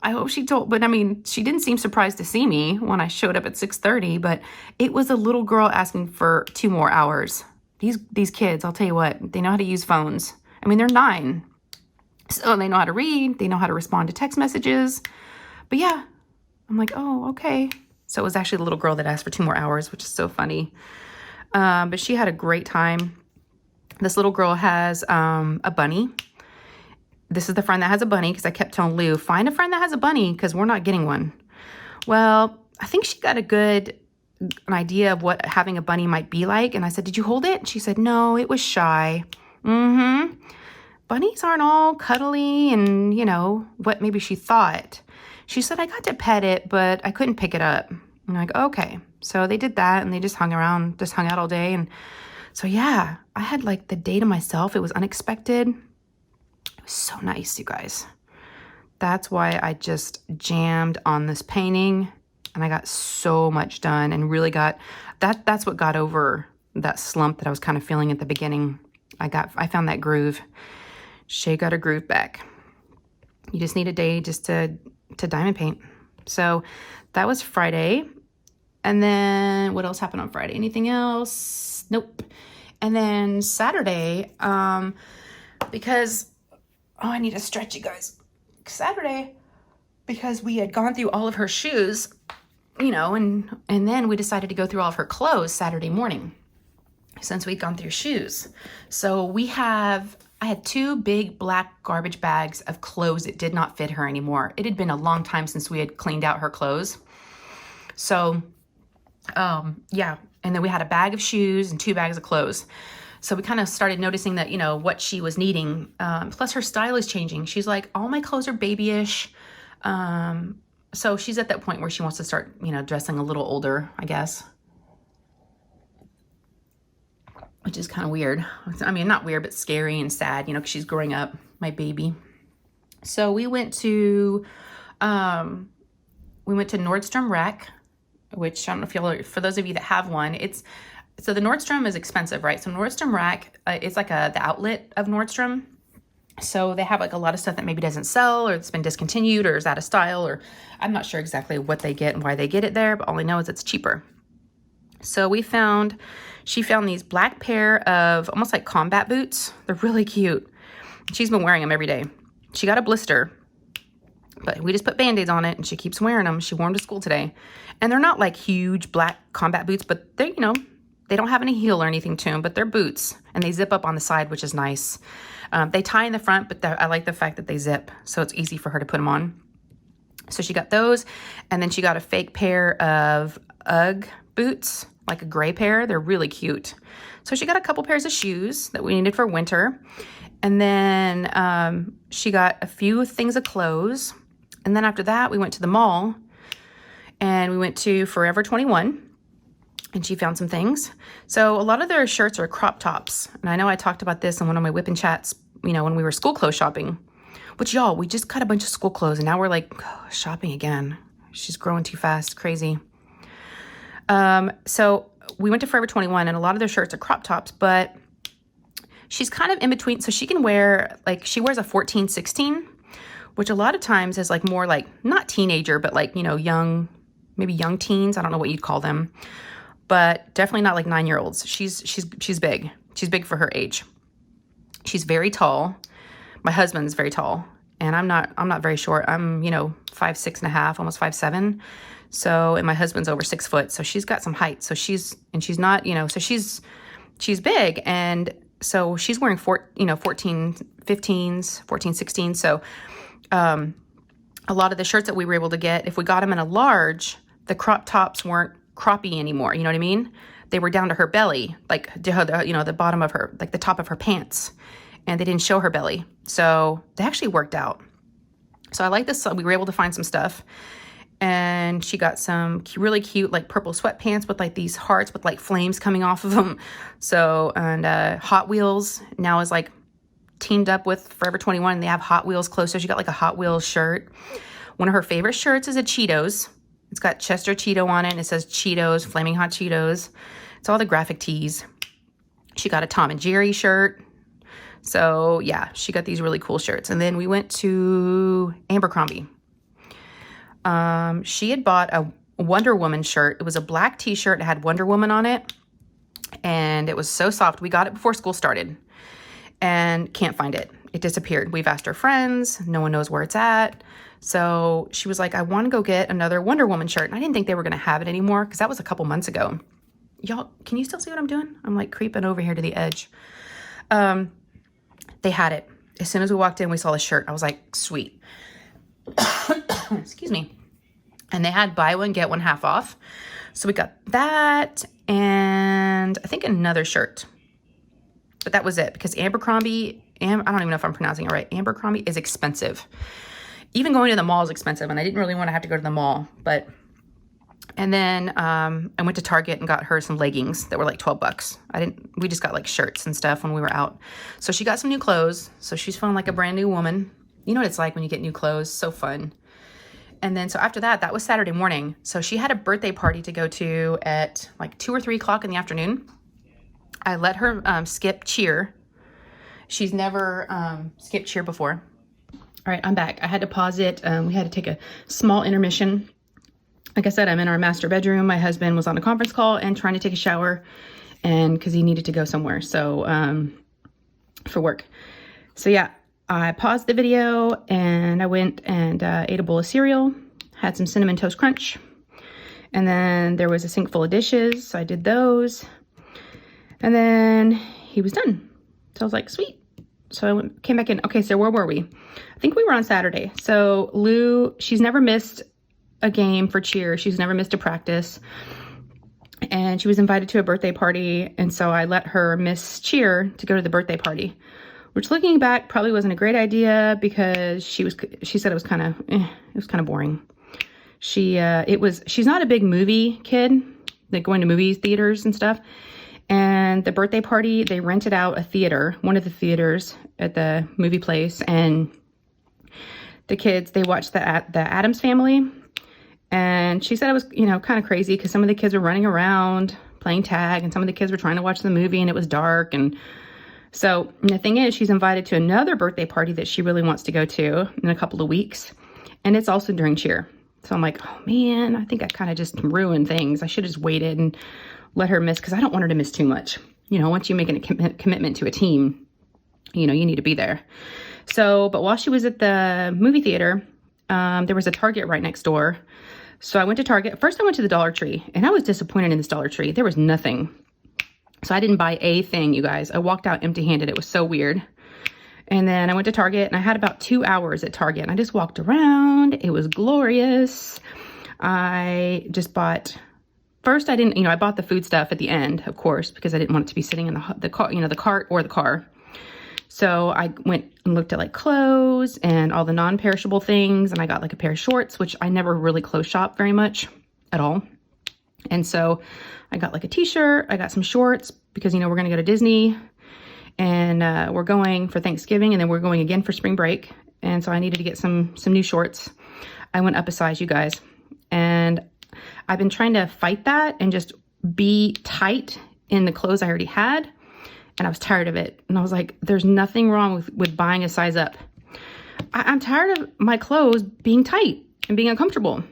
I hope she told, but I mean, she didn't seem surprised to see me when I showed up at 6:30, but it was a little girl asking for 2 more hours. These kids, I'll tell you what, they know how to use phones. I mean, they're 9. So they know how to read. They know how to respond to text messages. But yeah, I'm like, oh, okay. So it was actually the little girl that asked for 2 more hours, which is so funny. But she had a great time. This little girl has a bunny. This is the friend that has a bunny because I kept telling Lou, find a friend that has a bunny because we're not getting one. Well, I think she got an idea of what having a bunny might be like. And I said, did you hold it? And she said, no, it was shy. Bunnies aren't all cuddly and, you know, what maybe she thought. She said, I got to pet it, but I couldn't pick it up. I'm like, okay. So they did that and they just hung out all day. And so, yeah, I had like the day to myself. It was unexpected. It was so nice, you guys. That's why I just jammed on this painting and I got so much done and really got, that's what got over that slump that I was kind of feeling at the beginning. I found that groove. Shay got her groove back. You just need a day just to diamond paint. So that was Friday. And then what else happened on Friday? Anything else? Nope. And then Saturday, because, oh, I need to stretch you guys. Saturday, because we had gone through all of her shoes, you know, and then we decided to go through all of her clothes Saturday morning since we'd gone through shoes. So I had 2 big black garbage bags of clothes that did not fit her anymore. It had been a long time since we had cleaned out her clothes. So Yeah. And then we had a bag of shoes and 2 bags of clothes. So we kind of started noticing that, you know, what she was needing. Plus her style is changing. She's like, all my clothes are babyish. So she's at that point where she wants to start, you know, dressing a little older, I guess. Which is kind of weird. I mean, not weird, but scary and sad, you know, because she's growing up, my baby. So we went to Nordstrom Rack, which I don't know if you'll, for those of you that have one, so the Nordstrom is expensive, right? So Nordstrom Rack is like the outlet of Nordstrom. So they have like a lot of stuff that maybe doesn't sell, or it's been discontinued, or is out of style, or I'm not sure exactly what they get and why they get it there, but all I know is it's cheaper. So she found these black pair of almost like combat boots. They're really cute. She's been wearing them every day. She got a blister, but we just put Band-Aids on it and she keeps wearing them. She wore them to school today. And they're not like huge black combat boots, but they're, you know, they don't have any heel or anything to them, but they're boots and they zip up on the side, which is nice. They tie in the front, but I like the fact that they zip, so it's easy for her to put them on. So she got those, and then she got a fake pair of UGG boots, like a gray pair. They're really cute. So she got a couple pairs of shoes that we needed for winter. And then she got a few things of clothes. And then after that, we went to the mall and we went to Forever 21 and she found some things. So a lot of their shirts are crop tops. And I know I talked about this in one of my whipping chats, you know, when we were school clothes shopping. Which, y'all, we just got a bunch of school clothes and now we're like, shopping again. She's growing too fast. Crazy. So we went to Forever 21 and a lot of their shirts are crop tops, but she's kind of in between. So she can wear, like, she wears a 14, 16, which a lot of times is like more like, not teenager, but like, you know, young, maybe young teens. I don't know what you'd call them, but definitely not like 9-year-olds. She's big. She's big for her age. She's very tall. My husband's very tall and I'm not very short. I'm, you know, 5'6.5", almost 5'7". So, and my husband's over 6 foot. So she's got some height. So she's not, you know, so she's big. And so she's wearing 14, 15s, 14, 16. So, a lot of the shirts that we were able to get, if we got them in a large, the crop tops weren't croppy anymore. You know what I mean? They were down to her belly, like, you know, the bottom of her, like the top of her pants, and they didn't show her belly. So they actually worked out. So I like this. We were able to find some stuff, and she got some really cute, like purple sweatpants with like these hearts with like flames coming off of them. So, and Hot Wheels now is like teamed up with Forever 21 and they have Hot Wheels clothes. So she got like a Hot Wheels shirt. One of her favorite shirts is a Cheetos. It's got Chester Cheeto on it and it says Cheetos, Flaming Hot Cheetos. It's all the graphic tees. She got a Tom and Jerry shirt. So yeah, she got these really cool shirts. And then we went to Abercrombie. She had bought a Wonder Woman shirt. It was a black t-shirt. It had Wonder Woman on it. And it was so soft. We got it before school started and can't find it. It disappeared. We've asked our friends. No one knows where it's at. So she was like, I want to go get another Wonder Woman shirt. And I didn't think they were going to have it anymore because that was a couple months ago. Y'all, can you still see what I'm doing? I'm like creeping over here to the edge. They had it. As soon as we walked in, we saw the shirt. I was like, sweet. Excuse me. And they had buy one, get one half off. So we got that and I think another shirt. But that was it because Abercrombie, I don't even know if I'm pronouncing it right. Abercrombie is expensive. Even going to the mall is expensive and I didn't really want to have to go to the mall. And then I went to Target and got her some leggings that were like $12. We just got like shirts and stuff when we were out. So she got some new clothes. So she's feeling like a brand new woman. You know what it's like when you get new clothes. So fun. And then, so after that was Saturday morning. So she had a birthday party to go to at like 2 or 3 o'clock in the afternoon. I let her skip cheer. She's never skipped cheer before. All right, I'm back. I had to pause it. We had to take a small intermission. Like I said, I'm in our master bedroom. My husband was on a conference call and trying to take a shower and because he needed to go somewhere. So for work. So yeah. I paused the video and I went and ate a bowl of cereal, had some Cinnamon Toast Crunch, and then there was a sink full of dishes, so I did those, and then he was done. So I was like, sweet. So I came back in. Okay, so where were we? I think we were on Saturday. So Lou, she's never missed a game for cheer. She's never missed a practice. and she was invited to a birthday party. And so I let her miss cheer to go to the birthday party, which looking back probably wasn't a great idea because she said it was kind of boring. She's not a big movie kid, like going to movie theaters and stuff. And the birthday party, they rented out a theater, one of the theaters at the movie place. And the kids, they watched the Addams Family. And she said it was, kind of crazy because some of the kids were running around playing tag and some of the kids were trying to watch the movie and it was dark. And so the thing is, she's invited to another birthday party that she really wants to go to in a couple of weeks. And it's also during cheer. So I'm like, oh man, I think I kind of just ruined things. I should have just waited and let her miss because I don't want her to miss too much. Once you make a commitment to a team, you need to be there. So, but while she was at the movie theater, there was a Target right next door. So I went to Target. First I went to the Dollar Tree and I was disappointed in this Dollar Tree. There was nothing. So I didn't buy a thing, you guys. I walked out empty-handed. It was so weird. And then I went to Target and I had about 2 hours at Target and I just walked around. It was glorious. I just bought, first I didn't, I bought the food stuff at the end, of course, because I didn't want it to be sitting in the car, the cart or the car. So I went and looked at like clothes and all the non-perishable things. And I got like a pair of shorts, which I never really clothes shop very much at all. And so I got like a t-shirt, I got some shorts because, we're going to go to Disney and we're going for Thanksgiving and then we're going again for spring break. And so I needed to get some new shorts. I went up a size, you guys. And I've been trying to fight that and just be tight in the clothes I already had. And I was tired of it. And I was like, there's nothing wrong with buying a size up. I'm tired of my clothes being tight and being uncomfortable.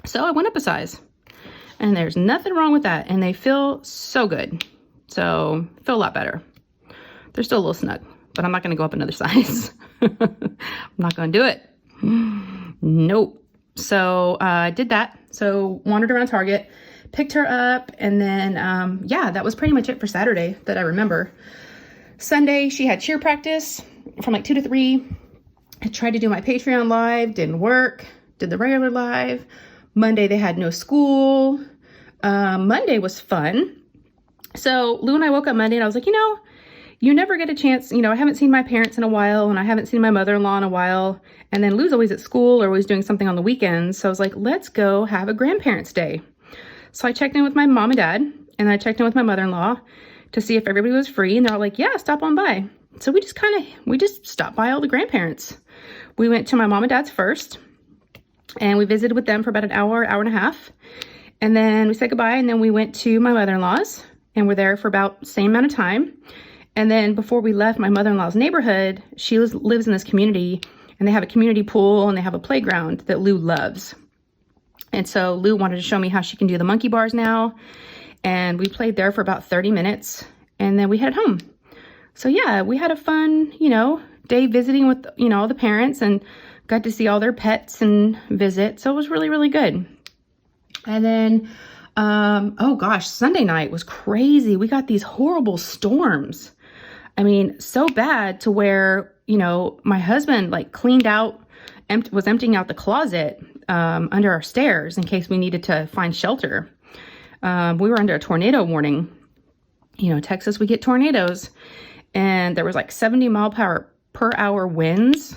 So I went up a size. And there's nothing wrong with that. And they feel so good. So feel a lot better. They're still a little snug. But I'm not going to go up another size. I'm not going to do it. Nope. So I did that. So wandered around Target. Picked her up, and then, that was pretty much it for Saturday that I remember. Sunday, she had cheer practice from like 2 to 3. I tried to do my Patreon live, didn't work. Did the regular live. Monday, they had no school. Monday was fun. So Lou and I woke up Monday, and I was like, you never get a chance. I haven't seen my parents in a while, and I haven't seen my mother-in-law in a while. And then Lou's always at school or always doing something on the weekends. So I was like, let's go have a grandparents' day. So I checked in with my mom and dad, and I checked in with my mother-in-law to see if everybody was free. And they're all like, yeah, stop on by. So we just stopped by all the grandparents. We went to my mom and dad's first, and we visited with them for about an hour and a half. And then we said goodbye, and then we went to my mother-in-law's, and we're there for about the same amount of time. And then before we left my mother-in-law's neighborhood, she lives in this community, and they have a community pool, and they have a playground that Lou loves. And so Lou wanted to show me how she can do the monkey bars now. And we played there for about 30 minutes and then we headed home. So yeah, we had a fun, day visiting with, all the parents and got to see all their pets and visit. So it was really, really good. And then, Sunday night was crazy. We got these horrible storms. I mean, so bad to where, my husband cleaned out, was emptying out the closet under our stairs in case we needed to find shelter. We were under a tornado warning. Texas, we get tornadoes. And there was 70 mile per hour winds.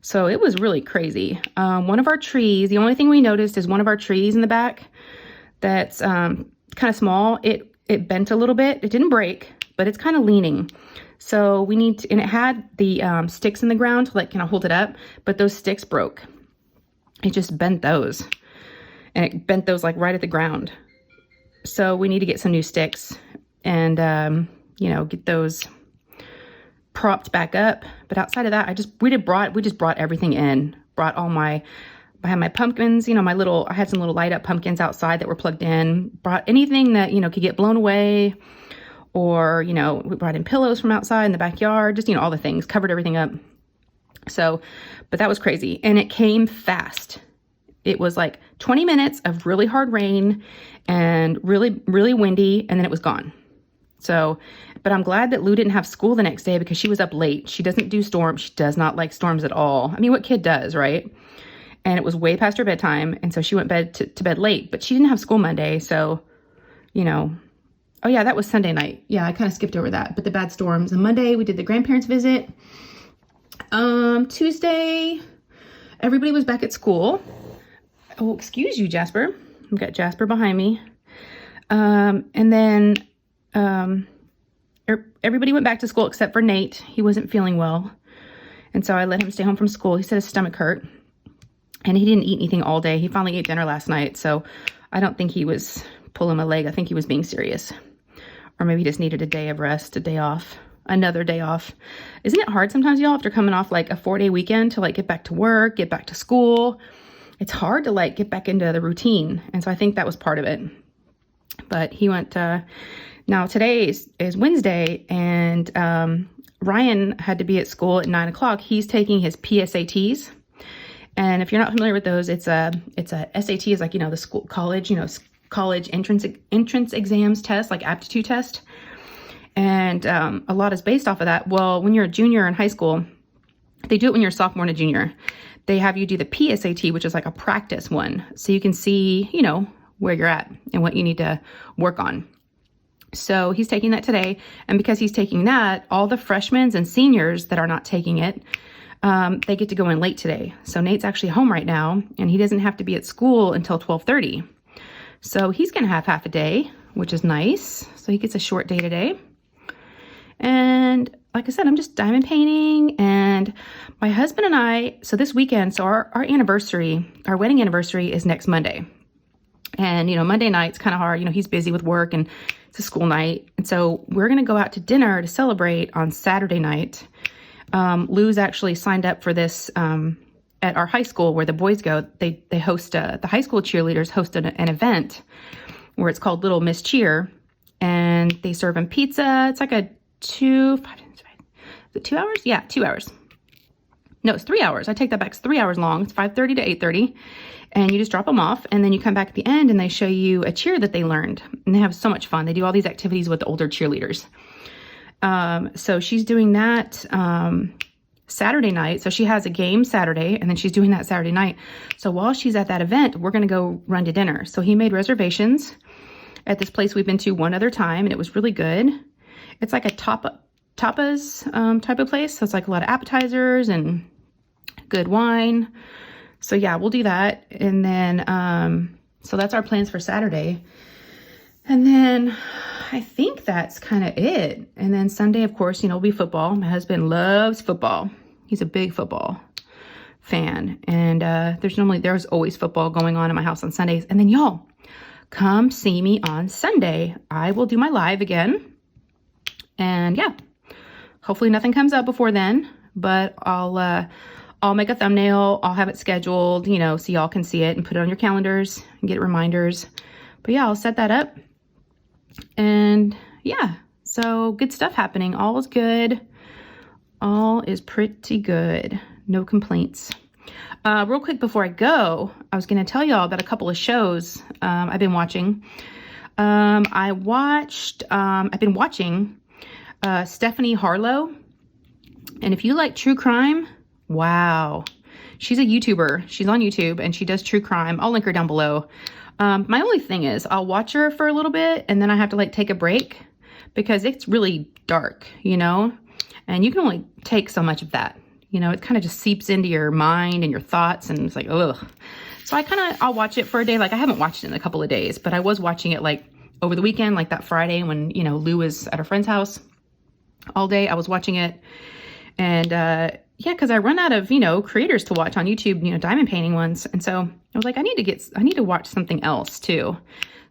So it was really crazy. One of our trees, the only thing we noticed is one of our trees in the back that's kind of small. It bent a little bit. It didn't break, but it's kind of leaning. So we need to, and it had the sticks in the ground to kind of hold it up, but those sticks broke. It just bent those, and it bent those right at the ground. So we need to get some new sticks and, get those propped back up. But outside of that, we just brought everything in, I had my pumpkins, I had some little light up pumpkins outside that were plugged in, brought anything that, could get blown away, or, we brought in pillows from outside in the backyard, just, all the things, covered everything up. So, but that was crazy. And it came fast. It was 20 minutes of really hard rain and really, really windy. And then it was gone. So, but I'm glad that Lou didn't have school the next day because she was up late. She doesn't do storms. She does not like storms at all. I mean, what kid does, right? And it was way past her bedtime. And so she went to bed late, but she didn't have school Monday. So you know, oh yeah, that was Sunday night. Yeah, I kind of skipped over that, but the bad storms. And Monday we did the grandparents visit. Tuesday, everybody was back at school. Oh, excuse you, Jasper. I've got Jasper behind me. And then, everybody went back to school except for Nate. He wasn't feeling well. And so I let him stay home from school. He said his stomach hurt and he didn't eat anything all day. He finally ate dinner last night. So I don't think he was pulling my leg. I think he was being serious, or maybe he just needed a day of rest, a day off, another day off. Isn't it hard sometimes, y'all, after coming off like a 4-day weekend to like get back to work, get back to school? It's hard to like get back into the routine. And so I think that was part of it. But he went, now today is Wednesday, and Ryan had to be at school at 9 o'clock. He's taking his PSATs. And if you're not familiar with those, it's a SAT is like, you know, the school, college, you know, college entrance exams test, like aptitude test. And a lot is based off of that. Well, when you're a junior in high school, they do it when you're a sophomore and a junior. They have you do the PSAT, which is like a practice one. So you can see, you know, where you're at and what you need to work on. So he's taking that today. And because he's taking that, all the freshmen and seniors that are not taking it, they get to go in late today. So Nate's actually home right now, and he doesn't have to be at school until 12:30. So he's going to have half a day, which is nice. So he gets a short day today. And like I said, I'm just diamond painting, and my husband and I, so this weekend, so our anniversary, our wedding anniversary is next Monday. And, you know, Monday night's kind of hard. You know, he's busy with work and it's a school night. And so we're going to go out to dinner to celebrate on Saturday night. Lou's actually signed up for this at our high school where the boys go. They host, the high school cheerleaders hosted an event where it's called Little Miss Cheer. And they serve them pizza. It's like a 2 hours? Yeah, 2 hours. No, it's 3 hours. I take that back. It's 3 hours long. It's 5:30 to 8:30. And you just drop them off, and then you come back at the end and they show you a cheer that they learned. And they have so much fun. They do all these activities with the older cheerleaders. So she's doing that Saturday night. So she has a game Saturday, and then she's doing that Saturday night. So while she's at that event, we're going to go run to dinner. So he made reservations at this place we've been to one other time, and it was really good. It's like a tapas type of place. So it's like a lot of appetizers and good wine. So yeah, we'll do that. And then, so that's our plans for Saturday. And then I think that's kind of it. And then Sunday, of course, you know, will be football. My husband loves football. He's a big football fan. And there's always football going on in my house on Sundays. And then y'all, come see me on Sunday. I will do my live again. And yeah, hopefully nothing comes up before then, but I'll make a thumbnail. I'll have it scheduled, you know, so y'all can see it and put it on your calendars and get reminders. But yeah, I'll set that up. And yeah, so good stuff happening. All is good. All is pretty good. No complaints. Real quick before I go, I was going to tell y'all about a couple of shows I've been watching. I've been watching Stephanie Harlow. And if you like true crime, wow. She's a YouTuber. She's on YouTube and she does true crime. I'll link her down below. My only thing is I'll watch her for a little bit and then I have to like take a break because it's really dark, you know, and you can only take so much of that. You know, it kind of just seeps into your mind and your thoughts and it's like, ugh. So I'll watch it for a day. Like I haven't watched it in a couple of days, but I was watching it like over the weekend, like that Friday when, you know, Lou was at her friend's house all day. I was watching it. And yeah, because I run out of, you know, creators to watch on YouTube, you know, diamond painting ones. And so I was like, I need to watch something else too.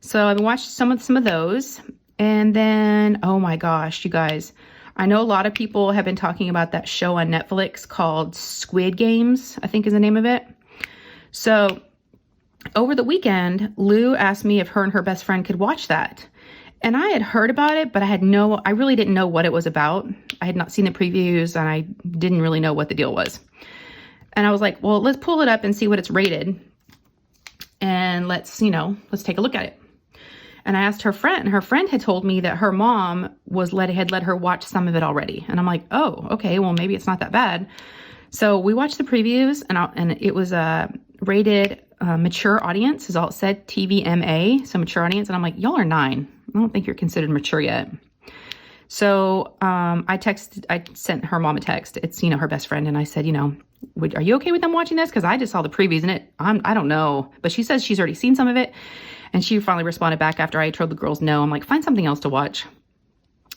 So I've watched some of those. And then, oh my gosh, you guys, I know a lot of people have been talking about that show on Netflix called Squid Games, I think is the name of it. So over the weekend, Lou asked me if her and her best friend could watch that. And I had heard about it, but I really didn't know what it was about. I had not seen the previews and I didn't really know what the deal was. And I was like, well, let's pull it up and see what it's rated. And let's take a look at it. And I asked her friend, and her friend had told me that her mom had let her watch some of it already. And I'm like, oh, okay, well, maybe it's not that bad. So we watched the previews and it was rated mature audience is all it said, TVMA, so mature audience. And I'm like, y'all are 9. I don't think you're considered mature yet. So I sent her mom a text. It's, her best friend. And I said, are you okay with them watching this? Because I just saw the previews and I don't know. But she says she's already seen some of it. And she finally responded back after I told the girls no. I'm like, find something else to watch.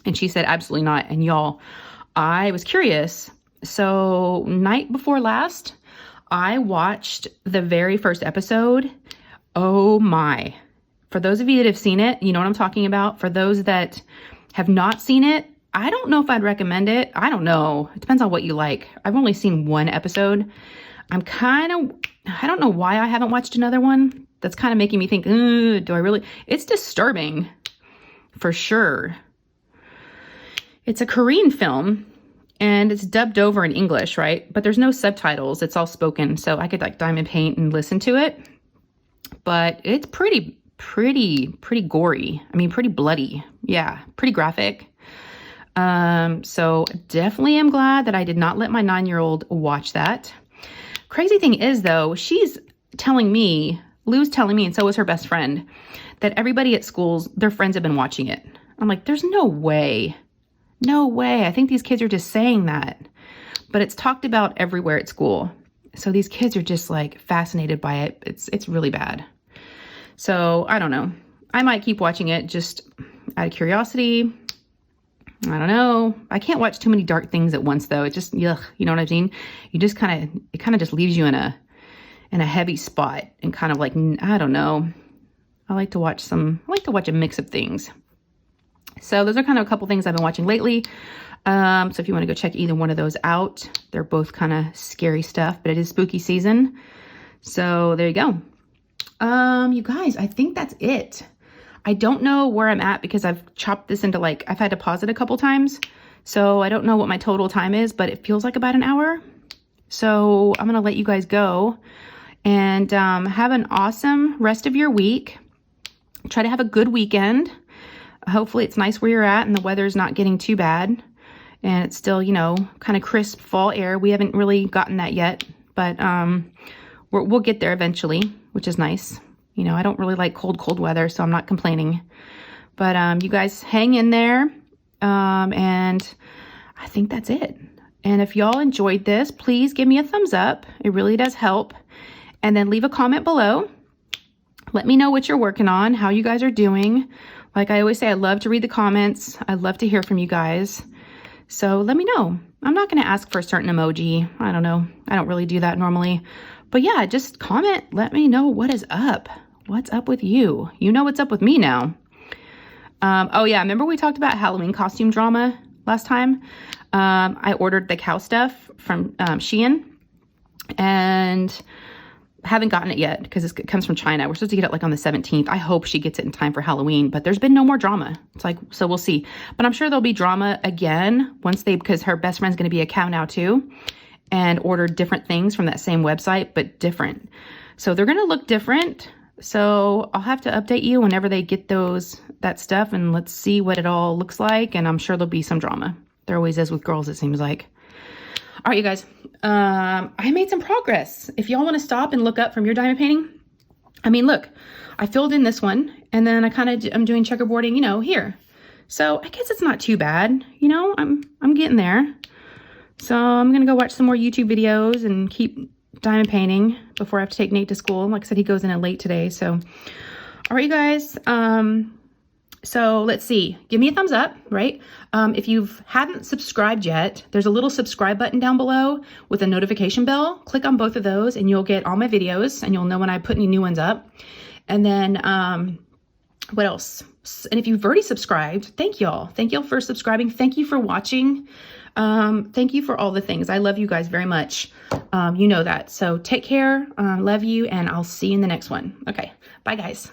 And she said, absolutely not. And y'all, I was curious. So night before last, I watched the very first episode. Oh my. For those of you that have seen it, you know what I'm talking about. For those that have not seen it, I don't know if I'd recommend it. I don't know. It depends on what you like. I've only seen one episode. I don't know why I haven't watched another one. That's kind of making me think, do I really? It's disturbing for sure. It's a Korean film and it's dubbed over in English, right? But there's no subtitles. It's all spoken. So I could like diamond paint and listen to it. But it's pretty gory. I mean, pretty bloody. Yeah, pretty graphic. So definitely am glad that I did not let my 9-year-old watch that. Crazy thing is though, Lou's telling me, and so was her best friend, that everybody at schools, their friends have been watching it. I'm like, there's no way. No way. I think these kids are just saying that. But it's talked about everywhere at school. So these kids are just like fascinated by it. It's really bad. So I don't know. I might keep watching it just out of curiosity. I don't know. I can't watch too many dark things at once though. It just, yuck, you know what I mean? You just it kind of just leaves you in a heavy spot and kind of like, I don't know. I like to watch a mix of things. So those are kind of a couple things I've been watching lately. So if you want to go check either one of those out, they're both kind of scary stuff, but it is spooky season. So there you go. You guys, I think that's it. I don't know where I'm at because I've chopped this into I've had to pause it a couple times. So I don't know what my total time is, but it feels like about an hour. So I'm going to let you guys go and have an awesome rest of your week. Try to have a good weekend. Hopefully it's nice where you're at and the weather's not getting too bad. And it's still, kind of crisp fall air. We haven't really gotten that yet, but we'll get there eventually, which is nice. I don't really like cold weather, so I'm not complaining. But you guys hang in there, and I think that's it. And if y'all enjoyed this, please give me a thumbs up. It really does help. And then leave a comment below. Let me know what you're working on, how you guys are doing. Like I always say, I love to read the comments. I love to hear from you guys. So let me know. I'm not going to ask for a certain emoji. I don't know. I don't really do that normally. But yeah, just comment. Let me know what is up. What's up with you? You know what's up with me now. Oh yeah, remember we talked about Halloween costume drama last time? I ordered the cow stuff from Shein and haven't gotten it yet because it comes from China. We're supposed to get it on the 17th. I hope she gets it in time for Halloween, but there's been no more drama. So we'll see. But I'm sure there'll be drama again because her best friend's going to be a cow now too, and ordered different things from that same website, but different. So they're going to look different. So I'll have to update you whenever they get that stuff, and let's see what it all looks like. And I'm sure there'll be some drama. There always is with girls, it seems like. All right, you guys, I made some progress. If y'all want to stop and look up from your diamond painting, I mean, look, I filled in this one and then I'm doing checkerboarding, here. So I guess it's not too bad. I'm getting there. So I'm going to go watch some more YouTube videos and keep diamond painting before I have to take Nate to school. Like I said, he goes in late today. So, all right, you guys. So let's see, give me a thumbs up, right? If you haven't subscribed yet, there's a little subscribe button down below with a notification bell. Click on both of those and you'll get all my videos and you'll know when I put any new ones up. And then, what else? And if you've already subscribed, thank y'all. Thank y'all for subscribing. Thank you for watching. Thank you for all the things. I love you guys very much. You know that. So take care. Love you. And I'll see you in the next one. Okay. Bye guys.